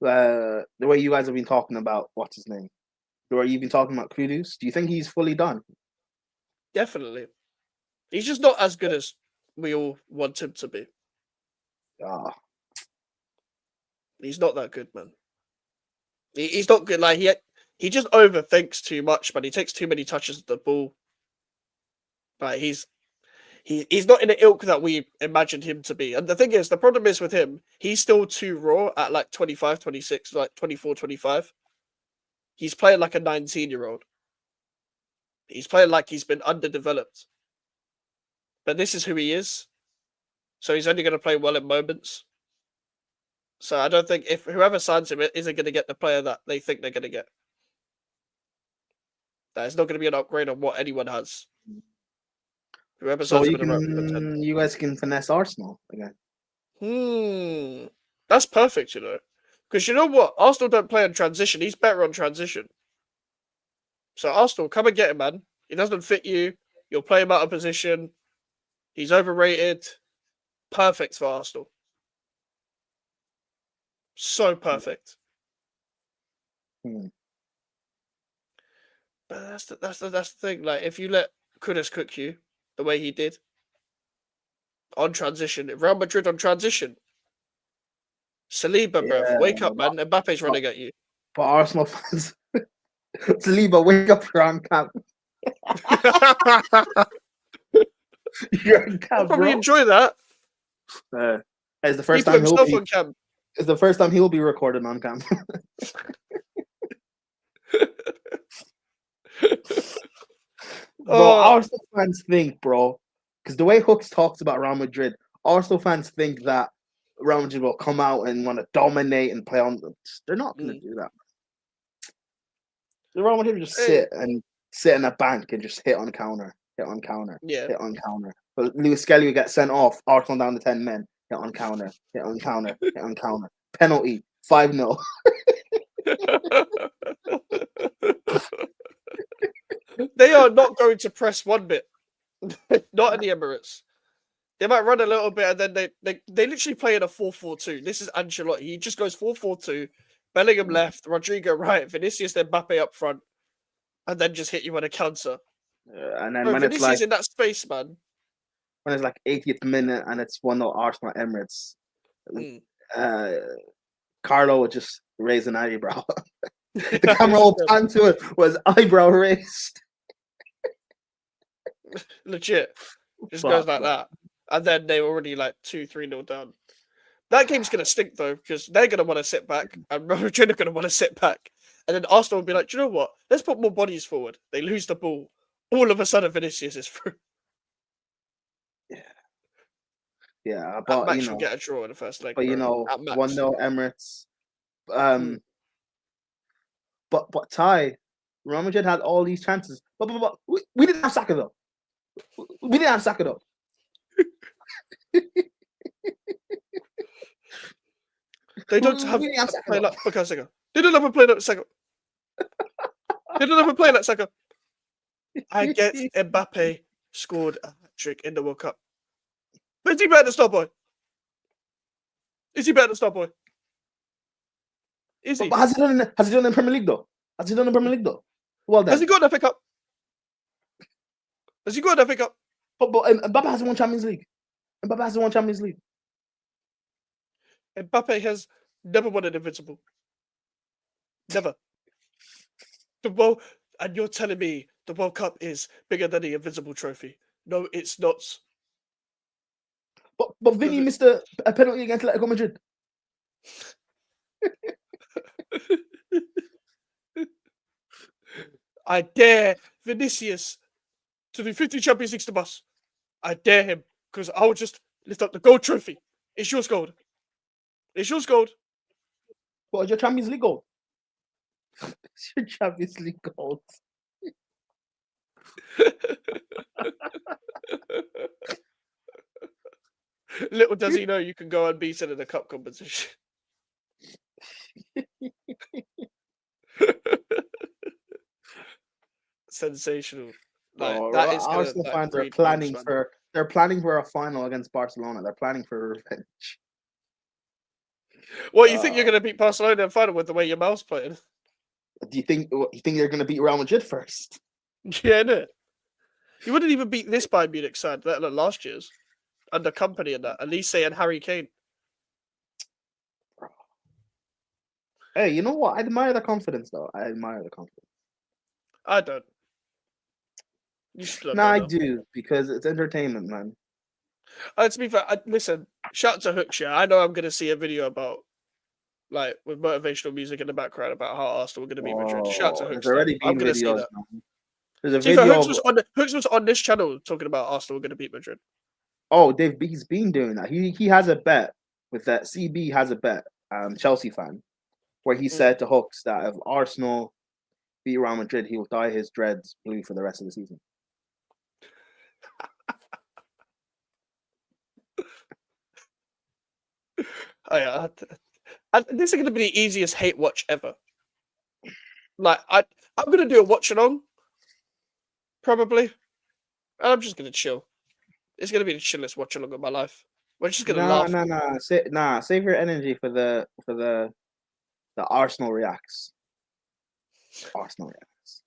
The way you guys have been talking about what's his name, the way you've been talking about Kudus. Do you think he's fully done? Definitely. He's just not as good as we all want him to be. He's not that good, man. He's not good. Like he just overthinks too much, man. He takes too many touches of the ball. Like he's not in the ilk that we imagined him to be. And the thing is, the problem is with him, he's still too raw at like 25, 26, like 24, 25. He's playing like a 19-year-old. He's playing like he's been underdeveloped. But this is who he is. So he's only going to play well in moments. So I don't think if whoever signs him isn't going to get the player that they think they're going to get. That is not going to be an upgrade on what anyone has. Whoever So signs him you guys can finesse Arsenal again. That's perfect, you know. Because you know what? Arsenal don't play on transition. He's better on transition. So Arsenal, come and get him, man. He doesn't fit you. You'll play him out of position. He's overrated. Perfect for Arsenal. So perfect. Hmm. But that's the thing. Like, if you let Kudus cook you the way he did on transition, Real Madrid on transition. Saliba, bruv, wake up, man. Mbappe's running at you. But Arsenal fans, Saliba, wake up! You're on camp. You're on camp, I'll probably bro. enjoy that. It's the first He time put himself on camp. It's the first time he'll be recorded on camp. Bro, Arsenal fans think, bro, because the way Hooks talks about Real Madrid, Arsenal fans think that Real Madrid will come out and want to dominate and play on them. They're not going to do that. The Real Madrid will just sit in a bank and just hit on counter. Hit on counter. But Lewis Skelly will get sent off. Arsenal down to 10 men. Hit on counter. Hit on counter. Hit on counter. Penalty. 5-0. They are not going to press one bit. Not in the Emirates. They might run a little bit and then they literally play in a 4-4-2. This is Ancelotti. He just goes 4-4-2. Bellingham left, Rodrigo right, Vinicius then Mbappe up front, and then just hit you on a counter. And then Bro, when Vinicius it's like in that space, man. When it's like 80th minute and it's 1-0 Arsenal Emirates, Carlo would just raise an eyebrow. The camera will pan to it was eyebrow raised. Legit. Just goes like that. And then they were already like 2-3-0 down. That game's going to stink, though, because they're going to want to sit back, and Real Madrid are going to want to sit back. And then Arsenal will be like, do you know what? Let's put more bodies forward. They lose the ball. All of a sudden, Vinicius is through. Yeah, but Max will get a draw in the first leg. But 1-0 Emirates. But Ty, Real Madrid had all these chances. But we didn't have Saka though. We didn't have Saka though. They don't have a play like Saka. They don't have a play like Saka. They don't have a play like Saka. I get Mbappe scored a hat-trick in the World Cup. But is he better than Starboy? Is he better than Starboy? Is he? But has he done in the Premier League though? Well then. Has he got an FA Cup? Has he got an FA Cup? But Mbappe hasn't won Champions League. Mbappe has never won an Invincible. Never. And you're telling me the World Cup is bigger than the Invincible trophy? No, it's not. But Vinny missed a penalty against Atletico Madrid. I dare Vinicius to do 50 Champions Leagues to us. I dare him, because I will just lift up the gold trophy. It's yours, gold. It's yours, gold. What is your Champions League gold? It's your Champions League gold. Little does he know you can go unbeaten in a cup competition. Sensational. That is Arsenal fans are planning they're planning for a final against Barcelona. They're planning for revenge. What, you think you're going to beat Barcelona in the final with the way your mouth's playing? Do you think they're going to beat Real Madrid first? Yeah, no. You wouldn't even beat this Bayern Munich side, let alone last year's. Under company and that. Elise and Harry Kane. Hey, you know what? I admire the confidence, though. I admire the confidence. I don't. You should Nah, I know. do because it's entertainment, man. To be fair, listen. Shout out to Hookshare. I know I'm gonna see a video about like with motivational music in the background about how Arsenal were gonna beat Madrid. Shout out to Oh, there's Hooks though. already I'm been gonna see videos, that. man. There's a To be fair, video of Hooks was on this channel talking about Arsenal were gonna beat Madrid. he's been doing that. He has a bet with that. CB has a bet. Chelsea fan, where he said to Hooks that if Arsenal beat Real Madrid, he will dye his dreads blue for the rest of the season. Oh yeah, this is gonna be the easiest hate watch ever. Like I'm gonna do a watch along, probably, and I'm just gonna chill. It's gonna be the chillest watch along of my life. We're just gonna laugh. Save your energy for the Arsenal reacts. Arsenal reacts.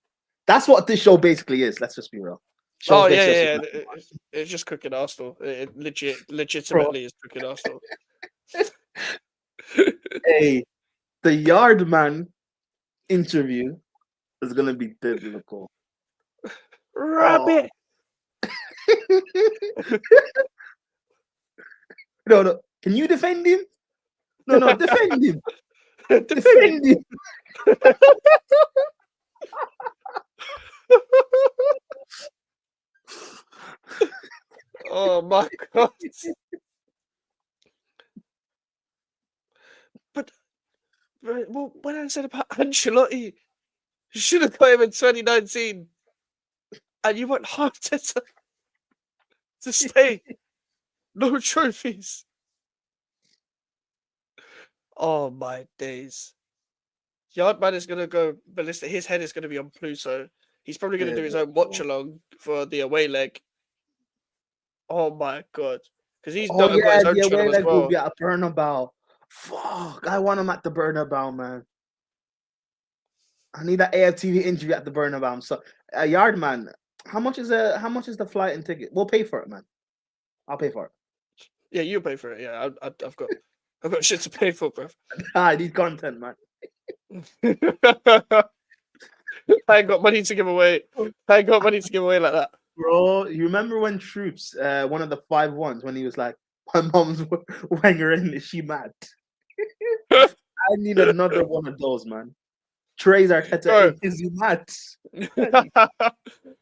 That's what this show basically is. Let's just be real. Oh yeah. It's just cooking Arsenal. It legitimately is cooking Arsenal. Hey, the Yardman interview is gonna be biblical. Rabbit. No. Can you defend him? No, defend him. Defend him. Oh my god. But well, when I said about Ancelotti, you should have got him in 2019, and you want Arteta to stay. No trophies. Oh my days. Yardman is gonna go ballistic. His head is gonna be on Pluto. He's probably gonna do his own watch along for the away leg. Oh my god. Because he's got his own the channel away as leg well. will be at Bernabeu. Fuck, I want him at the Bernabeu, man. I need that AFTV injury at the Bernabeu. So, Yardman, how much is the flight and ticket? We'll pay for it, man. I'll pay for it. Yeah, you pay for it. Yeah, I've got shit to pay for, bro. I need content, man. I ain't got money to give away. I ain't got money to give away like that. Bro, you remember when Troops, one of the 5-1s, when he was like, my mom's Wenger in, is she mad? I need another one of those, man. Trey's Arteta, is he mad?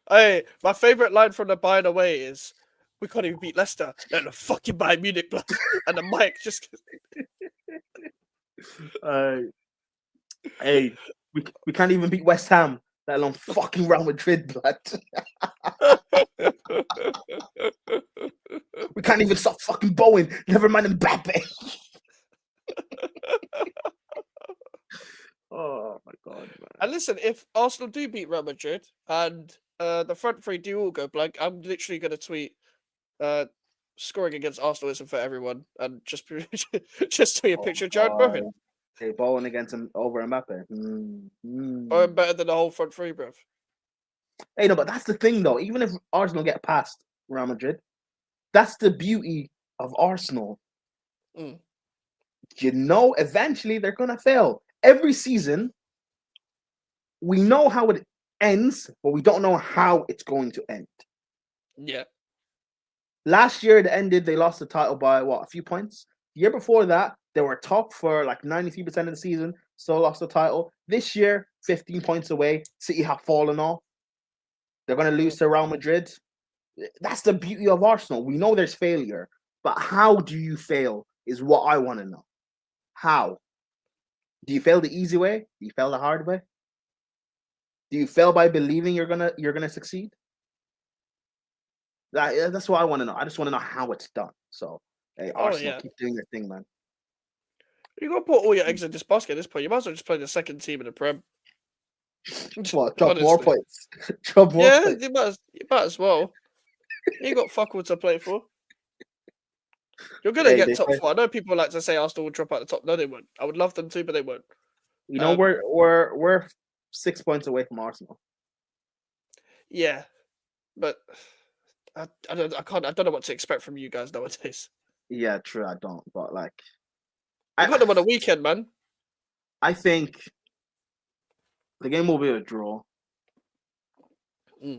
Hey, my favorite line from the Bayern away is, "We can't even beat Leicester. They're the fucking Bayern Munich blood." And the mic just. Hey, we can't even beat West Ham, let alone fucking Real Madrid, blood. We can't even stop fucking Bowen. Never mind Mbappe. Oh my god, man. And listen, if Arsenal do beat Real Madrid and the front three do all go blank, I'm literally going to tweet scoring against Arsenal isn't for everyone, and just tweet a picture of Jared Bowen. Hey, Bowen against him over Mbappe. Or better than the whole front three, bruv. Hey, no, but that's the thing, though. Even if Arsenal get past Real Madrid, that's the beauty of Arsenal. You know, eventually they're going to fail. Every season, we know how it ends, but we don't know how it's going to end. Yeah. Last year, it ended, they lost the title by, a few points? The year before that, they were top for like 93% of the season, still lost the title. This year, 15 points away. City have fallen off. They're going to lose to Real Madrid. That's the beauty of Arsenal. We know there's failure, but how do you fail is what I want to know. How? Do you fail the easy way? Do you fail the hard way? Do you fail by believing you're gonna succeed? That's what I want to know. I just want to know how it's done. So, hey, Arsenal, keep doing your thing, man. You got to put all your eggs in this basket at this point. You might as well just play the second team in the Prem. What? Drop more points. Drop more points. You might as well. You got fuck all to play for. You're gonna get top 4. I know people like to say Arsenal will drop out the top. No, they won't. I would love them to, but they won't. You know, we're 6 points away from Arsenal. Yeah, but I don't know what to expect from you guys nowadays. Yeah, true. I don't. But like, I got them on the weekend, man. I think the game will be a draw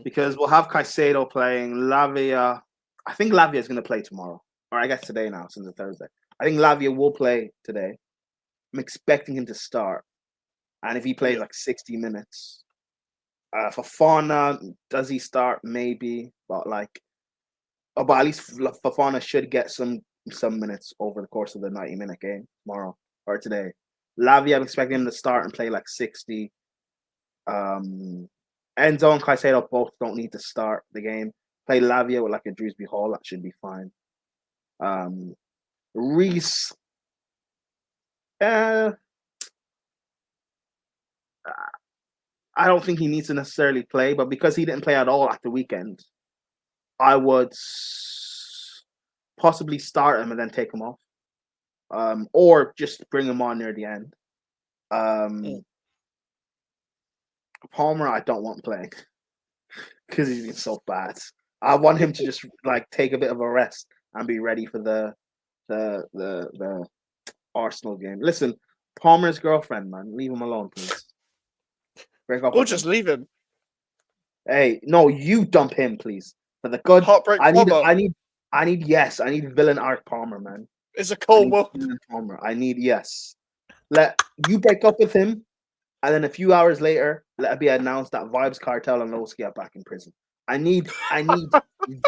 because we'll have Caicedo playing. Lavia, I think Lavia is going to play tomorrow, or I guess today now since it's Thursday. I think Lavia will play today. I'm expecting him to start, and if he plays like 60 minutes, Fofana, does he start? Maybe, but at least Fofana should get some minutes over the course of the 90-minute game tomorrow or today. Lavia, I'm expecting him to start and play like 60. Enzo and Caicedo both don't need to start the game. Play Lavia with like a Drewsby Hall, that should be fine. Reese, I don't think he needs to necessarily play, but because he didn't play at all at the weekend, I would possibly start him and then take him off, or just bring him on near the end. Palmer, I don't want playing because he's been so bad. I want him to just like take a bit of a rest and be ready for the Arsenal game. Listen, Palmer's girlfriend, man, leave him alone, please. Break up. Or just leave him. Hey, no, you dump him, please. For the good. Heartbreak I Palmer. need villain Art Palmer, man. It's a cold world. Palmer. Let you break up with him, and then a few hours later, let it be announced that Vibes Cartel and Lowski are back in prison. I need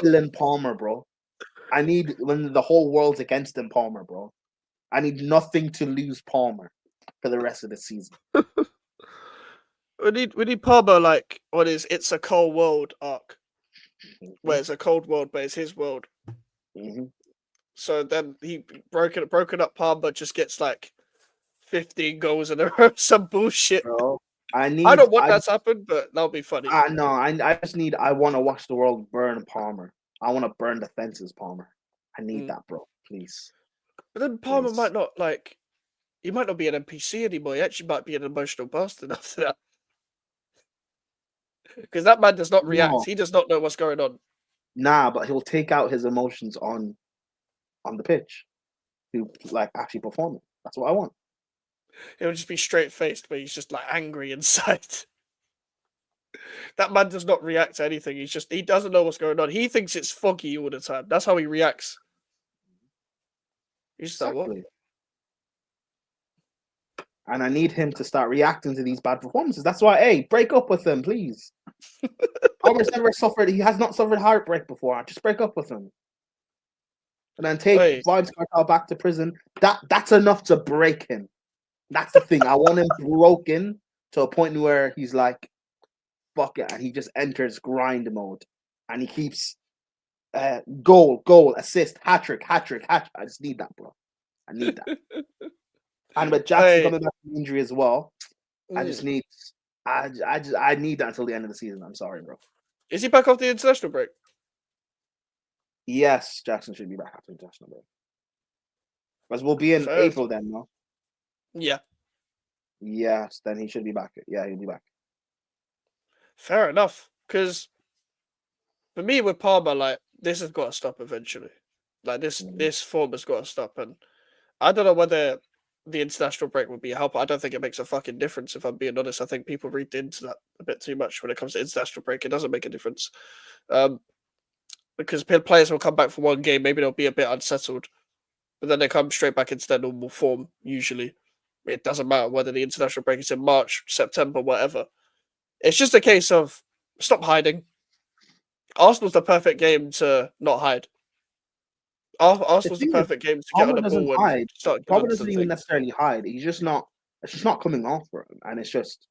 villain Palmer, bro. I need when the whole world's against him, Palmer, bro. I need nothing to lose Palmer for the rest of the season. We need Palmer like on his It's a Cold World arc, where it's a cold world, but it's his world. Mm-hmm. So then he broken up Palmer just gets like 15 goals in a row, some bullshit. Bro, I don't want that to happen, but that'll be funny. I want to watch the world burn Palmer. I want to burn the fences, Palmer. I need that, bro. Please. But then Palmer might not he might not be an NPC anymore. He actually might be an emotional bastard after that. Because that man does not react. No. He does not know what's going on. Nah, but he'll take out his emotions on the pitch to like actually perform it. That's what I want. He'll just be straight faced, but he's just like angry inside. That man does not react to anything. He doesn't know what's going on. He thinks it's foggy all the time. That's how he reacts. He's just like, what? And I need him to start reacting to these bad performances. That's why, hey, break up with him, please. Palmer's never suffered. He has not suffered heartbreak before. Just break up with him. And then take Vibes Cartel back to prison. That's enough to break him. That's the thing. I want him broken to a point where he's like, fuck it. And he just enters grind mode. And he keeps goal, assist, hat-trick. I just need that, bro. I need that. And with Jackson coming back from injury as well, I need that until the end of the season. I'm sorry, bro. Is he back off the international break? Yes, Jackson should be back after the international break. Because we'll be in April then, no? Yeah. Yes, then he should be back. Yeah, he'll be back. Fair enough. Because for me with Palmer, like, this has got to stop eventually. Like, this form has got to stop. And I don't know whether the international break would be a help. I don't think it makes a fucking difference, if I'm being honest. I think people read into that a bit too much when it comes to international break. It doesn't make a difference. Because players will come back for one game, maybe they'll be a bit unsettled, but then they come straight back into their normal form, usually. It doesn't matter whether the international break is in March, September, whatever. It's just a case of stop hiding. Arsenal's the perfect game to not hide. Arsenal's the perfect game to get on the ball and start. Palmer doesn't even necessarily hide. He's just not. It's just not coming off for him, and it's just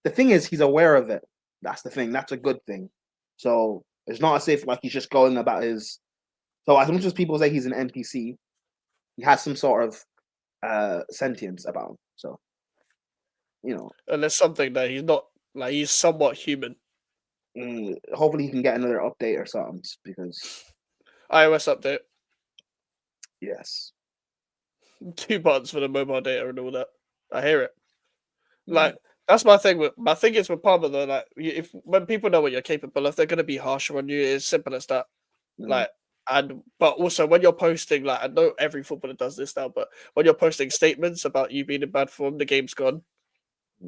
the thing is he's aware of it. That's the thing. That's a good thing. So it's not as if like he's just going about his. So as much as people say he's an NPC, he has some sort of sentience about him. So and there's something that he's not like. He's somewhat human. Hopefully he can get another update or something because iOS update. Yes. 2 months for the mobile data and all that. I hear it. Like that's my thing. My thing is with Palmer though. Like when people know what you're capable of, they're gonna be harsher on you. It's simple as that. Like But also when you're posting, like, I know every footballer does this now, but when you're posting statements about you being in bad form, the game's gone.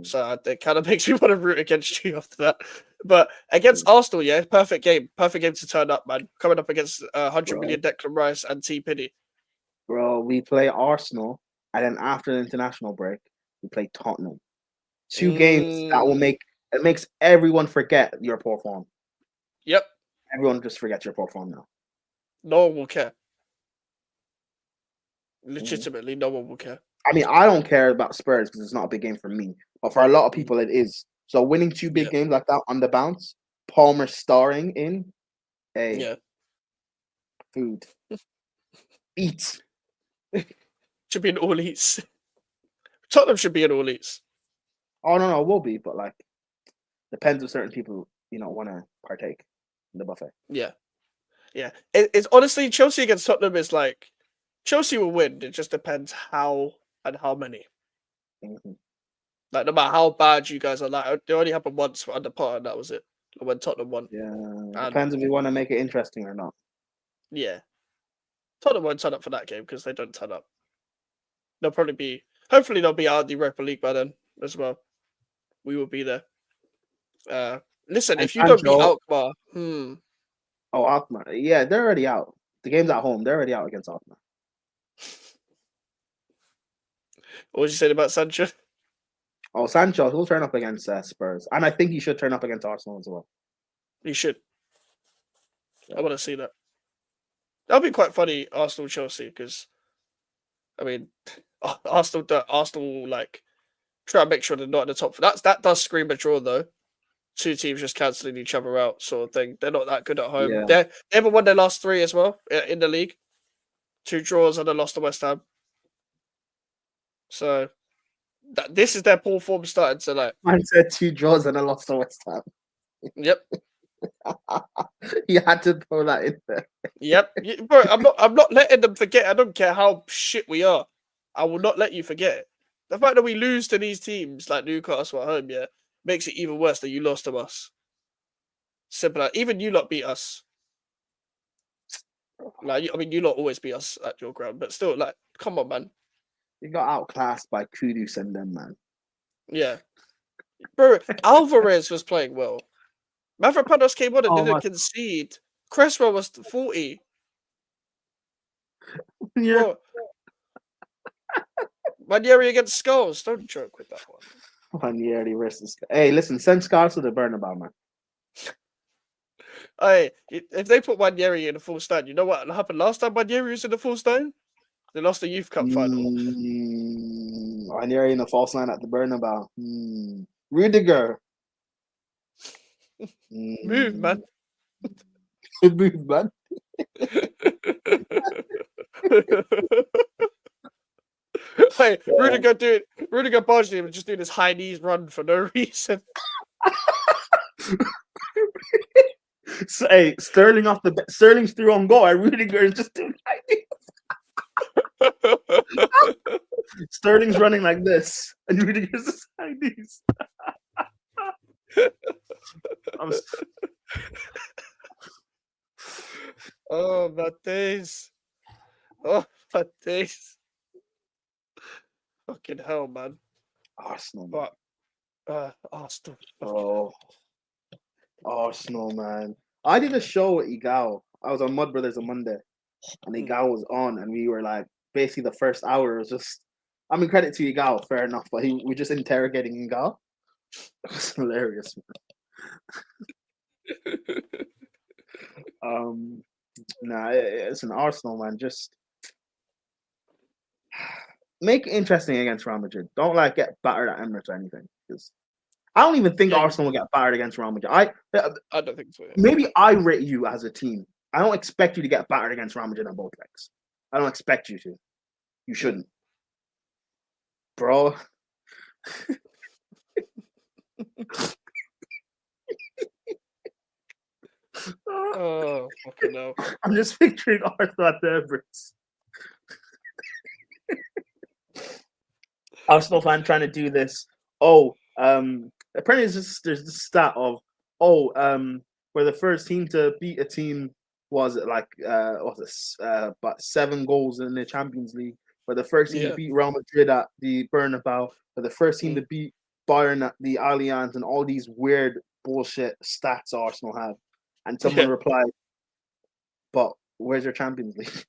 So it kind of makes me want to root against you after that. But against Arsenal, yeah, perfect game to turn up, man. Coming up against 100 million Declan Rice and T Penny. Bro, we play Arsenal, and then after the international break, we play Tottenham. 2 games that will makes everyone forget your poor form. Yep. Everyone just forgets your poor form now. No one will care. Legitimately, no one will care. I mean, I don't care about Spurs because it's not a big game for me, but for a lot of people, it is. So winning 2 big games like that on the bounce, Palmer starring in food. Eat. Should be an all eats. Tottenham should be an all eats. Oh no, it will be, but like depends if certain people, want to partake in the buffet. Yeah. It's honestly Chelsea against Tottenham is like Chelsea will win. It just depends how and how many. Mm-hmm. Like no matter how bad you guys are, like it only happened once under Potter, and that was it. When Tottenham won. Yeah, depends if you want to make it interesting or not. Yeah, Tottenham won't turn up for that game because they don't turn up. They'll probably be. Hopefully, they'll be out of the Europa League by then as well. We will be there. Listen, if you don't beat Alkmaar, Oh, Alkmaar. Yeah, they're already out. The game's at home. They're already out against Alkmaar. What was you saying about Sancho? Oh, Sancho, he'll turn up against Spurs. And I think he should turn up against Arsenal as well. He should. I want to see that. That'll be quite funny, Arsenal-Chelsea, because, I mean, Arsenal like, try and make sure they're not in the top. That does scream a draw, though. 2 teams just cancelling each other out, sort of thing. They're not that good at home. Yeah. They haven't won their last 3 as well in the league. 2 draws and a loss to West Ham. So this is their poor form starting to like. I said 2 draws and a loss to West Ham. Yep. You had to throw that in there. Yep. Bro, I'm not letting them forget. I don't care how shit we are. I will not let you forget it. The fact that we lose to these teams like Newcastle at home, makes it even worse that you lost to us. Simple. Like, even you lot beat us. Like, I mean, you lot always beat us at your ground, but still, like, come on, man. You got outclassed by Kudus and them, man. Yeah. Bro, Alvarez was playing well. Mavropanos came on and didn't concede. Cresswell was 40. Yeah. Manieri against Skulls. Don't joke with that one. Manieri versus. Hey, listen, send Skulls to the Bernabeu, man. Hey, if they put Manieri in the full stand, you know what happened last time Manieri was in the full stand? They lost the Youth Cup final. Manieri in the false line at the Bernabeu. Rudiger. Move, man. Move, man. Hey, Rudiger Bargely was just doing his high knees run for no reason. So, hey, Sterling's through on goal, and Rudiger is just doing high knees. Sterling's running like this, and Rudiger's just high knees. Oh, my days. Oh, my days. Fucking hell, man. Arsenal, but Arsenal. Oh, Arsenal, man. I did a show with Igal. I was on Mud Brothers on Monday, and Igal was on, and we were like, basically the first hour was just, I mean, credit to Igal, fair enough, but we just interrogating Igal. It was hilarious, man. It's an Arsenal, man. Just make it interesting against Real Madrid. Don't like get battered at Emirates or anything. Because I don't even think Arsenal will get battered against Real Madrid. I don't think so. Yeah. Maybe I rate you as a team. I don't expect you to get battered against Real Madrid on both legs. I don't expect you to. You shouldn't, bro. Oh, fucking no. I'm just picturing Arsenal at the Emirates. Arsenal fan trying to do this. Apparently there's this stat of we're the first team to beat a team was it like about 7 goals in the Champions League. For the first team to beat Real Madrid at the Bernabeu, for the first team to beat Bayern at the Allianz, and all these weird bullshit stats Arsenal have. And someone replied, "But where's your Champions League?"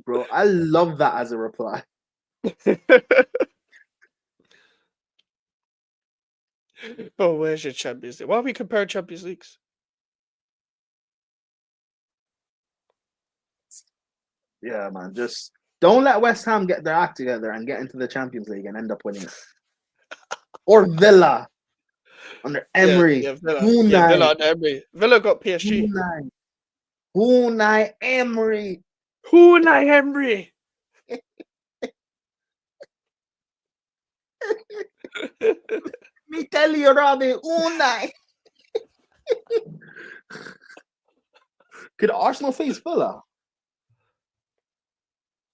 Bro, I love that as a reply. Oh, where's your Champions League? Why are we comparing Champions Leagues? Yeah, man. Just don't let West Ham get their act together and get into the Champions League and end up winning it. Or Villa under Emery. Yeah, Villa under Emery. Villa got PSG. Unai Emery. Unai Emery. Me tell you, Robbie, Unai. Could Arsenal face Villa?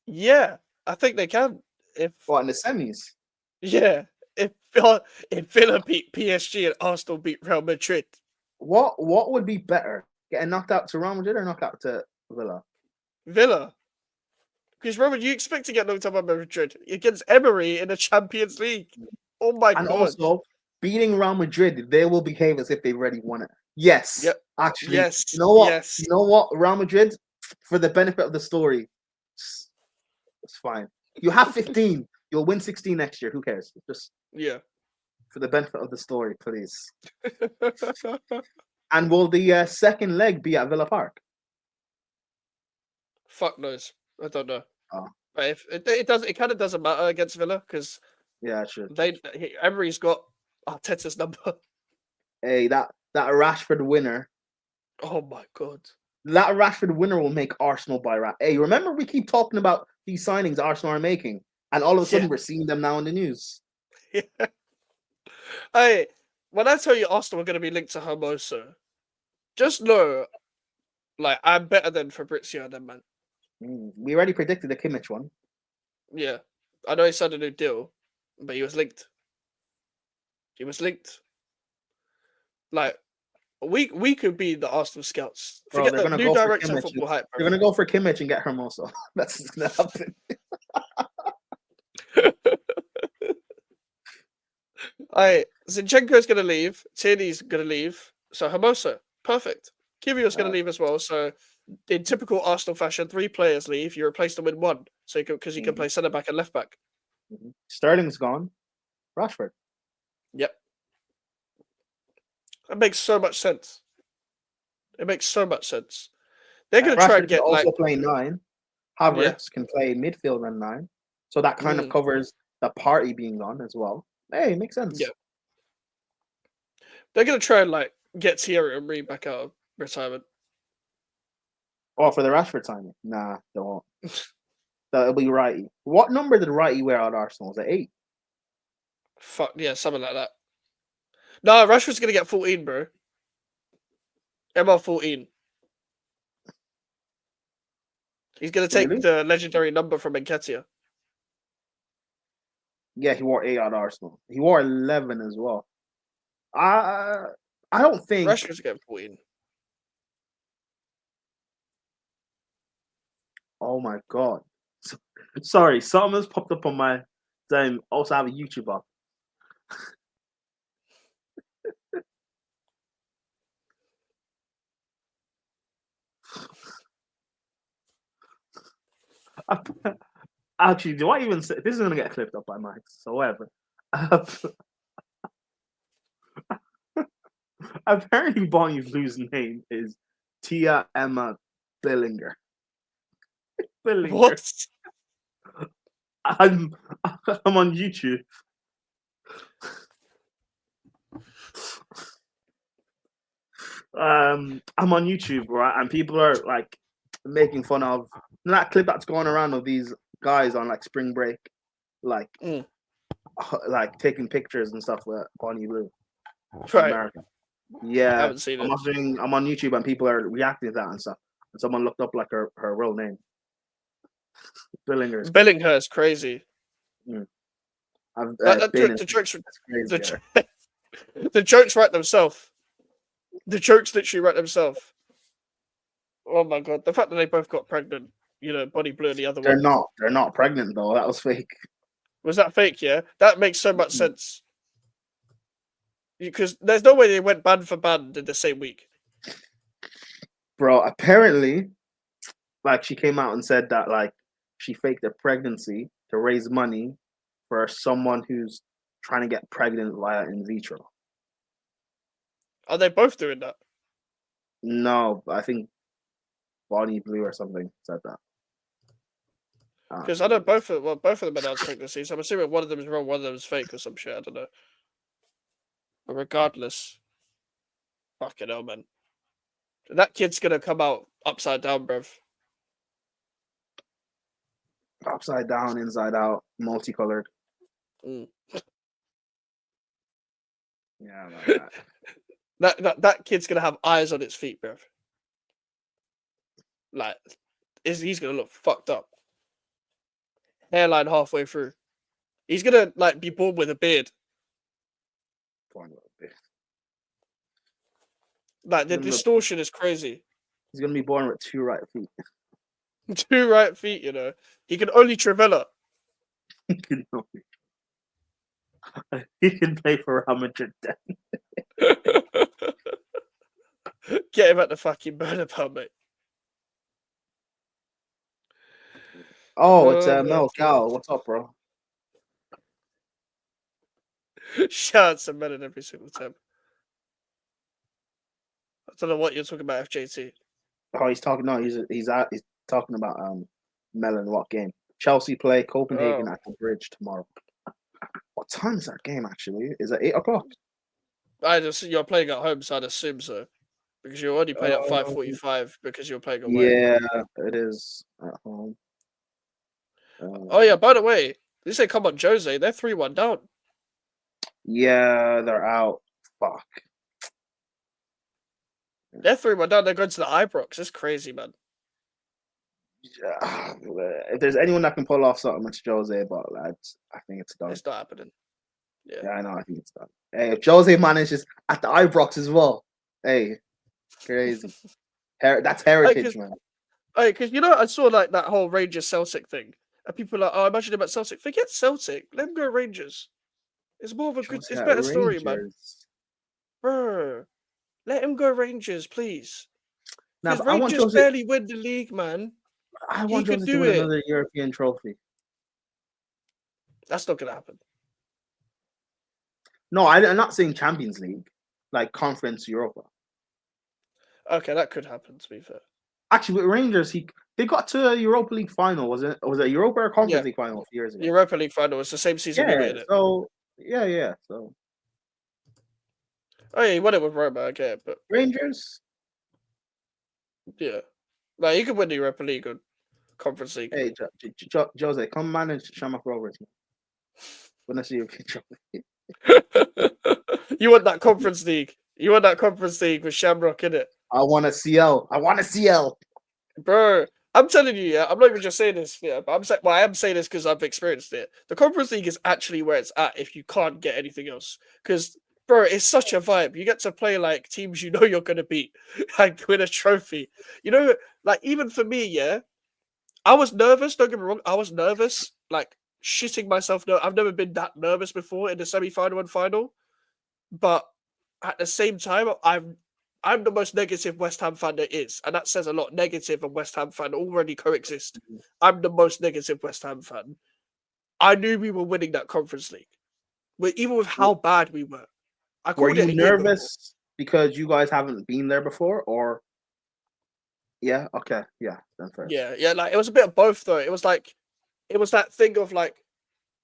Yeah, I think they can. If in the semis? Yeah, if Villa beat PSG and Arsenal beat Real Madrid. What would be better? Getting knocked out to Real Madrid or knocked out to Villa? Villa. Because Roman, you expect to get knocked out by Madrid against Emery in the Champions League. Oh my god. And also, beating Real Madrid, they will behave as if they've already won it. Yes. Yep. Actually. Yes. You know what? Yes. You know what? Real Madrid, for the benefit of the story, it's fine. You have 15. You'll win 16 next year. Who cares? Just for the benefit of the story, please. And will the second leg be at Villa Park? Fuck knows. I don't know. Oh. But if it does, it kind of doesn't matter against Villa because sure. Emery's got Arteta's number. Hey, that Rashford winner. Oh my god. That Rashford winner will make Arsenal buy Rashford. Hey, remember we keep talking about these signings Arsenal are making, and all of a sudden we're seeing them now in the news. Yeah. Hey, when I tell you Arsenal are going to be linked to Hermoso, just know, like, I'm better than Fabrizio than man. We already predicted the Kimmich one. Yeah, I know he signed a new deal, but he was linked. Like, we could be the Arsenal scouts. Bro, Forget the new director of football hype. They're gonna go for Kimmich and get Hermoso. That's what's gonna happen. Zinchenko's gonna leave. Tierney's gonna leave. So Hermoso, perfect. Kivio's gonna leave as well. So in typical Arsenal fashion, 3 players leave. You replace them with 1, so because you can play centre back and left back. Sterling's gone. Rashford. Yep. That makes so much sense. It makes so much sense. They're going to try and get also play 9. Havertz can play midfield and 9, so that kind of covers the party being gone as well. Hey, it makes sense. Yeah. They're going to try and get Thierry Henry back out of retirement. Oh, for the Rashford signing? Nah, they won't. That'll be Righty. What number did Righty wear at Arsenal? Was it 8? Fuck yeah, something like that. No, Rashford's going to get 14, bro. MR 14. He's going to take the legendary number from Nketiah. Yeah, he wore 8 at Arsenal. He wore 11 as well. I don't think Rashford's getting 14. Oh my god! Sorry, something has popped up on my thing. Also, I have a YouTuber. Actually, do I even say this is gonna get clipped up by Mike? So whatever. Apparently, Bonnie Blue's name is Tia Emma Billinger. What? I'm on YouTube. I'm on YouTube, right? And people are making fun of that clip that's going around of these guys on spring break, taking pictures and stuff with Bonnie Blue. Right. America. Yeah, I haven't seen it. I'm on YouTube and people are reacting to that and stuff. And someone looked up her real name. Billinger is crazy. The The jokes write themselves. The jokes literally write themselves. Oh my god, the fact that they both got pregnant, body blue and the other They're one. not. They're not pregnant though. That was fake. Was that fake? Yeah, that makes so much sense. Because there's no way they went band for band in the same week. Bro, apparently, like she came out and said that like she faked a pregnancy to raise money for someone who's trying to get pregnant via in vitro. Are they both doing that? No, I think Bonnie Blue or something said that. Because I know both of them announced pregnancies. I'm assuming one of them is wrong, one of them is fake or some shit. I don't know. But regardless, fucking hell, man. That kid's gonna come out upside down, bruv. Upside down, inside out, multicolored. Mm. Yeah, like that kid's gonna have eyes on its feet, bruv. Like, he's gonna look fucked up. Hairline halfway through. He's gonna like be born with a beard. Like the distortion is crazy. He's gonna be born with 2 right feet. 2 right feet, He can only Trivella. He can play for Real Madrid then. Get him at the fucking Bernabeu, mate. Oh, it's Mel Cal. What's up, bro? Shout out to Melon every single time. I don't know what you're talking about, FJT. Oh, he's talking. No, he's talking about Melon. What game? Chelsea play Copenhagen at the Bridge tomorrow. What time is that game? Actually, is it 8:00? You're playing at home, so I'd assume so, because you already played at 5:45 because you're playing away. Yeah, it is at home. Oh yeah, by the way, they say come on, Jose. They're 3-1 down. Yeah, they're out. Fuck. They're 3-1 down. They're going to the Ibrox. It's crazy, man. Yeah, if there's anyone that can pull off something, it's Jose. But lads, I think it's done. It's not happening. Yeah, I know. I think it's done. Hey, if Jose manages at the Ibrox as well, hey, crazy. That's heritage, man. Hey, because I saw like that whole Rangers Celtic thing, and people are like, "Oh, imagine about Celtic." Forget Celtic. Let them go Rangers. It's more of a good. It's a better story, man. Bro, let him go Rangers, please. Because Rangers barely win the league, man. I want Jose to win another European trophy. That's not gonna happen. No, I'm not saying Champions League, like Conference Europa. Okay, that could happen. To be fair, actually, with Rangers, they got to a Europa League final. Was it a Europa or Conference League final a few years ago? Europa League final was the same season we made it. So yeah. So oh yeah, he won it with Roma. I get it, but Rangers. Yeah, like you could win the Europa League or Conference League. Hey, Jose, come manage Shamrock Rovers. When I see you, you want that Conference League? You want that Conference League with Shamrock in it? I want a CL. Bro. I'm telling you, yeah. I'm not even just saying this, yeah. But I am saying this because I've experienced it. The Conference League is actually where it's at if you can't get anything else. Because, bro, it's such a vibe. You get to play like teams you know you're gonna beat and win a trophy. Like even for me, yeah. I was nervous. Don't get me wrong. I was nervous, like shitting myself. No, I've never been that nervous before in the semi-final and final. But at the same time, I'm the most negative West Ham fan there is, and that says a lot. Negative and West Ham fan already coexist. I'm the most negative West Ham fan. I knew we were winning that Conference League, but even with how bad we were, were you nervous because you guys haven't been there before, or? Yeah. Okay. Yeah. That's fair. Yeah. Like it was a bit of both, though. It was that thing of like,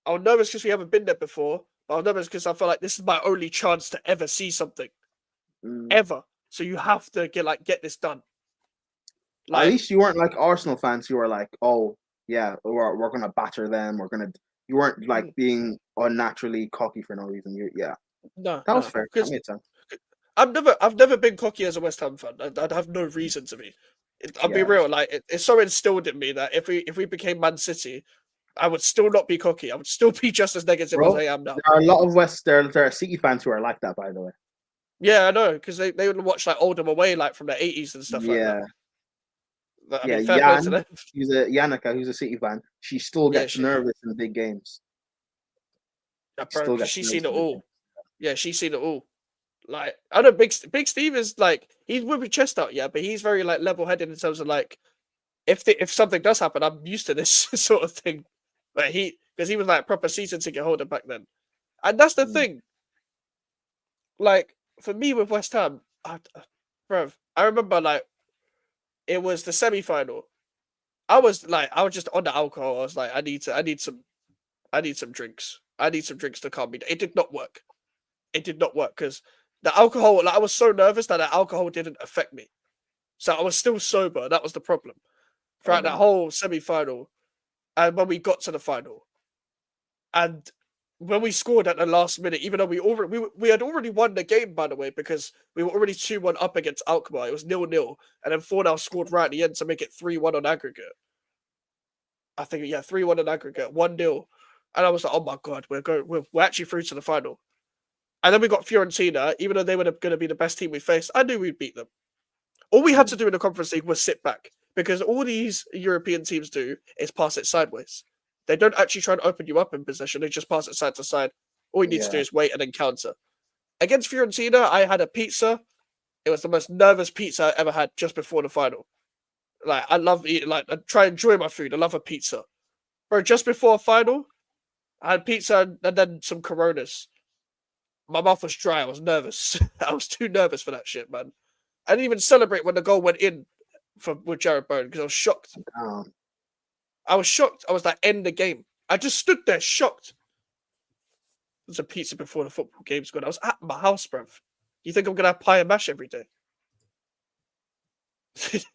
I was nervous because we haven't been there before. But I was nervous because I felt like this is my only chance to ever see something, ever. So you have to get this done. Like, at least you weren't like Arsenal fans. You were like, oh yeah, we're gonna batter them. You weren't like being unnaturally cocky for no reason. No, that was fair. That made sense. I've never been cocky as a West Ham fan. I'd have no reason to be. I'll be real. Like it's so instilled in me that if we became Man City, I would still not be cocky. I would still be just as negative Bro, as I am now. There are a lot of there are City fans who are like that, by the way. Yeah, I know, because they would watch like Oldham away, like from the 80s and stuff like Yeah. that. I Yeah, mean, fair play to them. Yannicka, who's a City fan, she still gets nervous in big games. Yeah, bro, because she's seen it all. Yeah, she's seen it all. Like, I know Big Steve is like, he's with his chest out, yeah, but he's very like level-headed in terms of like, if something does happen, I'm used to this sort of thing. But because he was like proper season ticket holder back then, and that's the thing. Like for me with West Ham, bro, I remember like it was the semi-final. I was just on the alcohol. I was like, I need some drinks. I need some drinks to calm me down. It did not work. It did not work because the alcohol. Like I was so nervous that the alcohol didn't affect me, so I was still sober. That was the problem throughout that whole semi-final, and when we got to the final, and when we scored at the last minute, even though we had already won the game, by the way, because we were already 2-1 up against Alkmaar. It was 0-0, and then Fornal scored right at the end to make it 3-1 on aggregate. I think 3-1 on aggregate, 1-0, and I was like, oh my god, we're actually through to the final. And then we got Fiorentina, even though they were going to be the best team we faced. I knew we'd beat them. All we had to do in the Conference League was sit back, because all these European teams do is pass it sideways. They don't actually try and open you up in possession. They just pass it side to side. All you need to do is wait and then counter. Against Fiorentina, I had a pizza. It was the most nervous pizza I ever had just before the final. Like, I love eating, like, I try and enjoy my food. I love a pizza. Bro, just before a final, I had pizza and then some Coronas. My mouth was dry. I was nervous. I was too nervous for that shit, man. I didn't even celebrate when the goal went in with Jared Bowen because I was shocked. I was shocked. I was like, end the game. I just stood there shocked. There's a pizza before the football game's gone. I was at my house, bruv. You think I'm going to have pie and mash every day?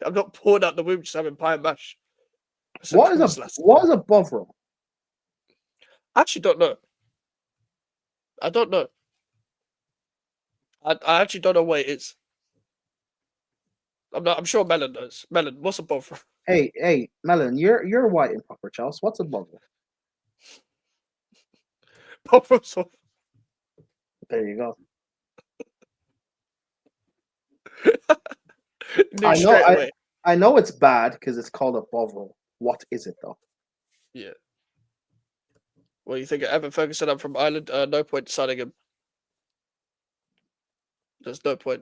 I'm not poured out the womb just having pie and mash. What is a bovril? I actually don't know. I don't know. I actually don't know what it is. I'm sure Melon knows. Melon, what's a bovril? Hey, Melon, you're white in proper Chelsea. What's a bovril? Bovril's off. There you go. I know it's bad because it's called a bovril. What is it though? Yeah. Well, you think of Evan Ferguson? I'm from Ireland. No point signing him. There's no point.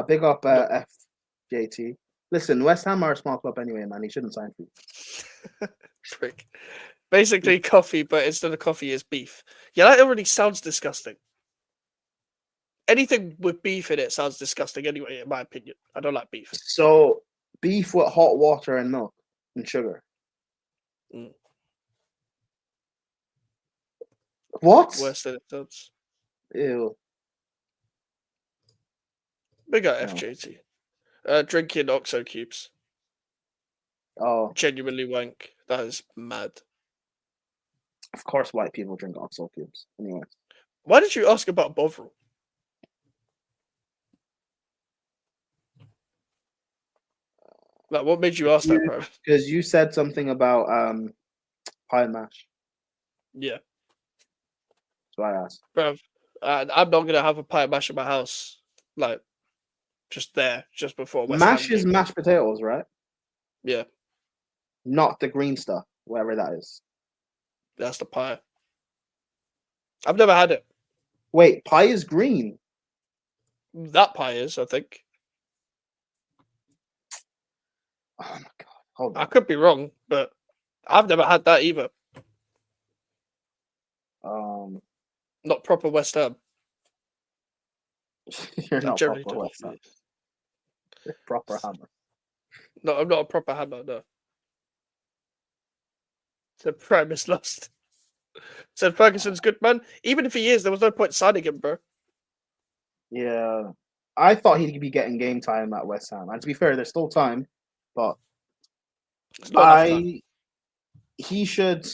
Big up FJT. Listen, West Ham are a small club anyway, man. He shouldn't sign for you. Frick. Basically coffee, but instead of coffee is beef. Yeah, that already sounds disgusting. Anything with beef in it sounds disgusting anyway, in my opinion. I don't like beef. So, beef with hot water and milk and sugar. Mm. What? Worse than it sounds. Ew. Big up FJT. Drinking Oxo cubes. Oh. Genuinely wank. That is mad. Of course white people drink Oxo cubes. Anyway. Why did you ask about Bovril? Like, what made you ask that, bro? Because you said something about pie and mash. Yeah. That's why I asked. Bro, I'm not going to have a pie and mash in my house. Like, just before West Mash Ham is mashed potatoes, right? Yeah. Not the green stuff, whatever that is. That's the pie. I've never had it. Wait, pie is green? That pie is, I think. Oh my god. Hold on. I could be wrong, but I've never had that either. Not proper West Ham. You're not proper West Ham. You're proper hammer. No, I'm not a proper hammer, no. The prime is lost. Said Ferguson's good, man. Even if he is, there was no point signing him, bro. Yeah. I thought he'd be getting game time at West Ham. And to be fair, there's still time, but he should.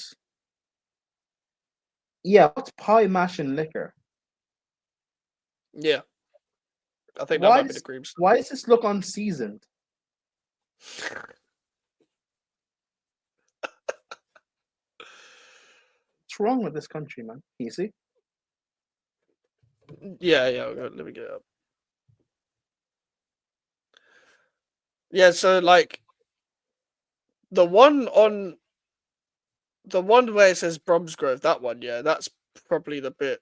Yeah, what's pie, mash, and liquor? Yeah. I think that might be the creams. Why does this look unseasoned? What's wrong with this country, man? Can you see? Yeah. Let me get it up. Yeah, so like the one where it says Bromsgrove, that one, yeah, that's probably the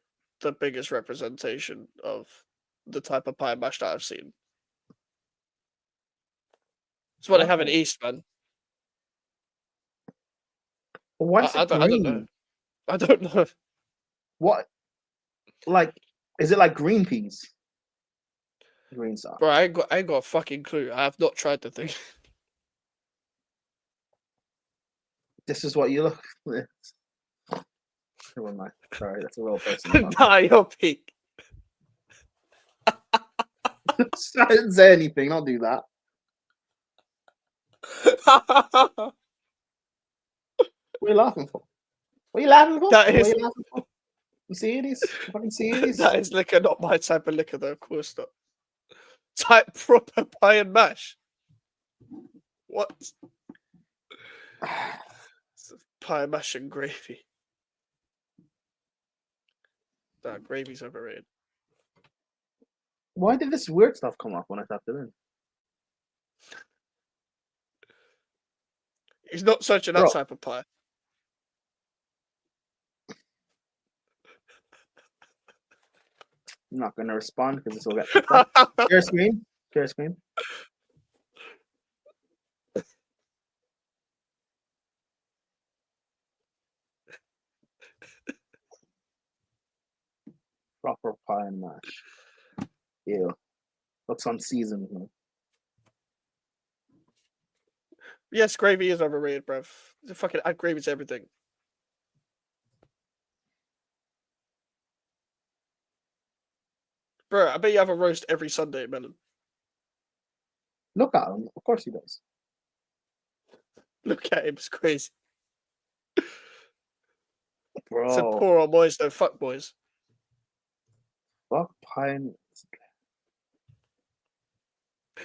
biggest representation of the type of pie and mash that I've seen. It's what they have in East, man. Why is it green? I don't know. I don't know. What? Like, is it like green peas? Green sauce. Bro, I ain't got a fucking clue. I have not tried the thing. This is what you look like. Never mind. Sorry, that's a real person. Nah, you're peak. I didn't say anything. Don't do that. What are you laughing for? What are you laughing for? That What is- are you laughing for? You serious? You fucking serious? That is liquor, not my type of liquor, though. Of course not. Type proper pie and mash. What? Pie and mash and gravy. Nah, gravy's overrated. Why did this weird stuff come up when I tapped it in? He's not such a that type of pie. I'm not going to respond because this will get Share screen. Share screen. Proper pie and mash. Ew. Looks unseasoned. Man. Yes, gravy is overrated, bruv. The fucking add gravy to everything. Bro, I bet you have a roast every Sunday, Melon. Look at him. Of course he does. Look at him, it's crazy. Bro. It's a poor old boys, though. Fuck boys. Fuck pie and...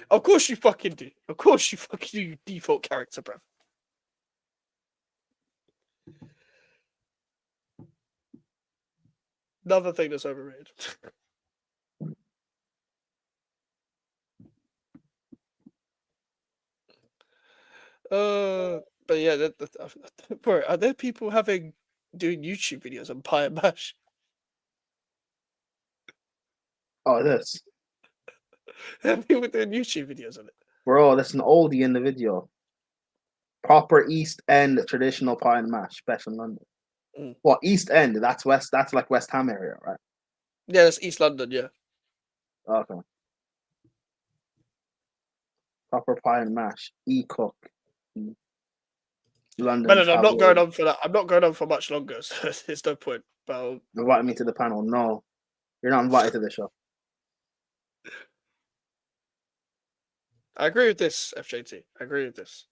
Of course you fucking do. Of course you fucking do, you default character, bruv. Another thing that's overrated. But yeah, bro, are there people doing YouTube videos on pie and mash? Oh, this. There are people doing YouTube videos on it. Bro, that's an oldie in the video. Proper East End traditional pie and mash, special in London. What, East End? That's West. That's like West Ham area, right? Yeah, that's East London. Yeah. Okay. Proper pie and mash. E-cook. London. But I'm not going on for that. I'm not going on for much longer. So there's no point. But invite me to the panel. No, you're not invited to the show. I agree with this, FJT. I agree with this.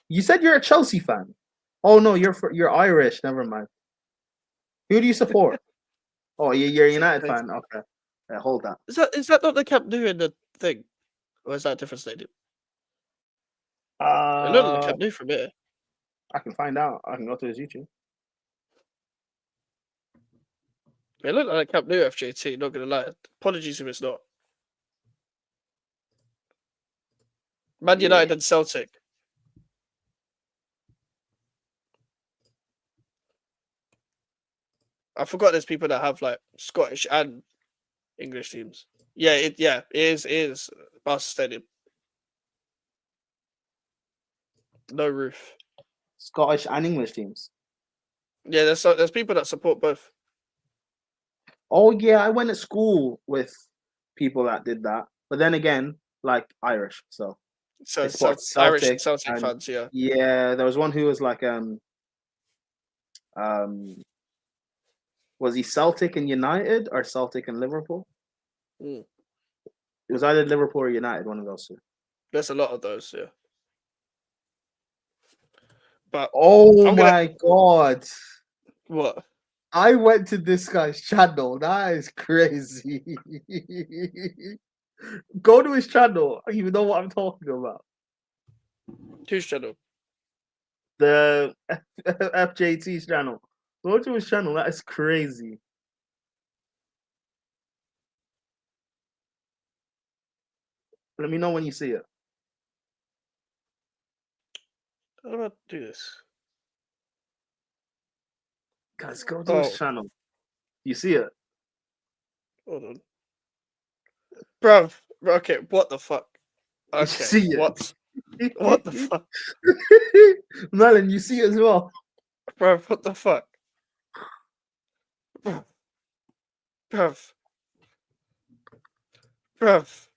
You said you're a Chelsea fan. Oh no, you're Irish. Never mind. Who do you support? Oh, you're a United fan. Okay, yeah, hold that. Is that not the Camp Nou in the thing, or is that a different stadium? It looked like Camp Nou from here. I can find out. I can go to his YouTube. It looked like Camp Nou, FJT. Not gonna lie. Apologies if it's not. Man United and Celtic. I forgot there's people that have like Scottish and English teams. Yeah, it is Barca Stadium. No roof. Scottish and English teams. Yeah, there's people that support both. Oh yeah, I went to school with people that did that, but then again, like Irish, so it's Irish and Celtic fans, yeah. Yeah, there was one who was like was he Celtic and United or Celtic and Liverpool? It was either Liverpool or United, one of those two. There's a lot of those, yeah. But my god. What? I went to this guy's channel. That is crazy. Go to his channel. You know what I'm talking about. Whose channel? The FJT's channel. Go to his channel. That is crazy. Let me know when you see it. How do I do this? Guys, go to his channel. You see it? Hold on. Bruv. Okay, what the fuck? Okay, see it. what? What the fuck? Melon, you see it as well? Bruv, what the fuck? Bruv. Bruv. Bruv.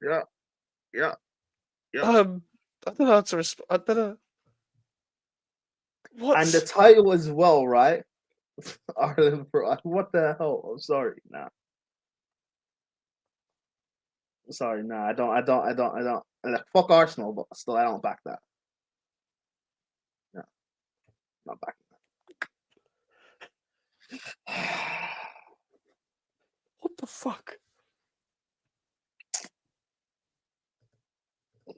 Yeah. I don't know how to respond. I don't know. What? And the title as well, right? Ireland, bro. What the hell? I'm sorry. Nah. Sorry, nah. I don't. Fuck Arsenal, but still, I don't back that. No, not backing that. What the fuck?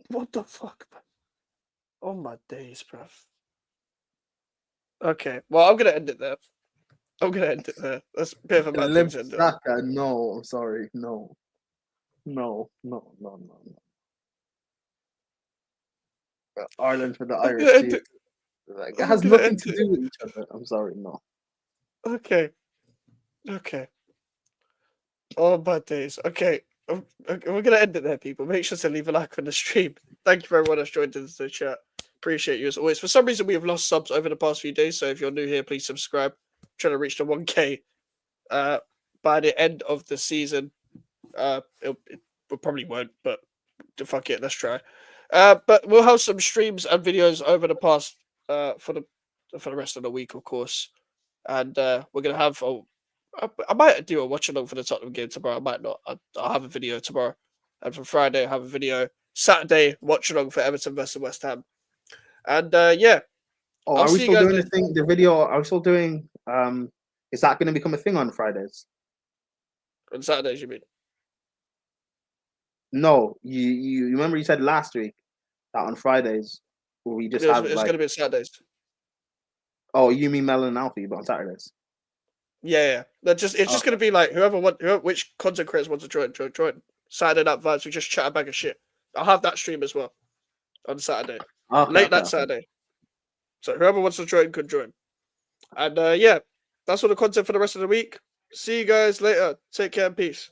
What the fuck, man? Oh my days, bruv. Okay, well, I'm gonna end it there. That's a bit of a bad thing to end it on. No, I'm sorry. No. Ireland for the Irish team. Like, it has nothing to do with each other. I'm sorry, no. Okay. Oh my days. Okay. We're gonna end it there, people. Make sure to leave a like on the stream. Thank you for everyone that's joined into the chat. Appreciate you as always. For some reason, we have lost subs over the past few days, so if you're new here, please subscribe. I'm trying to reach the 1K by the end of the season. We probably won't, but fuck it, let's try. But we'll have some streams and videos over the past for the rest of the week, of course. And we're gonna have I might do a watch along for the Tottenham game tomorrow. I might not. I'll have a video tomorrow, and for Friday, I'll have a video. Saturday, watch along for Everton versus West Ham. And yeah. Oh, are we still doing the thing? The video? Are we still doing? Is that going to become a thing on Fridays? On Saturdays, you mean? No, you remember you said last week that on Fridays we just have. It's going to be Saturdays. Oh, you mean Mel and Alfie, but on Saturdays? Yeah. It's just going to be like which content creators want to join. Saturday Night Vibes. We just chat a bag of shit. I'll have that stream as well on Saturday, late night Saturday. So whoever wants to join could join. And yeah, that's all the content for the rest of the week. See you guys later. Take care and peace.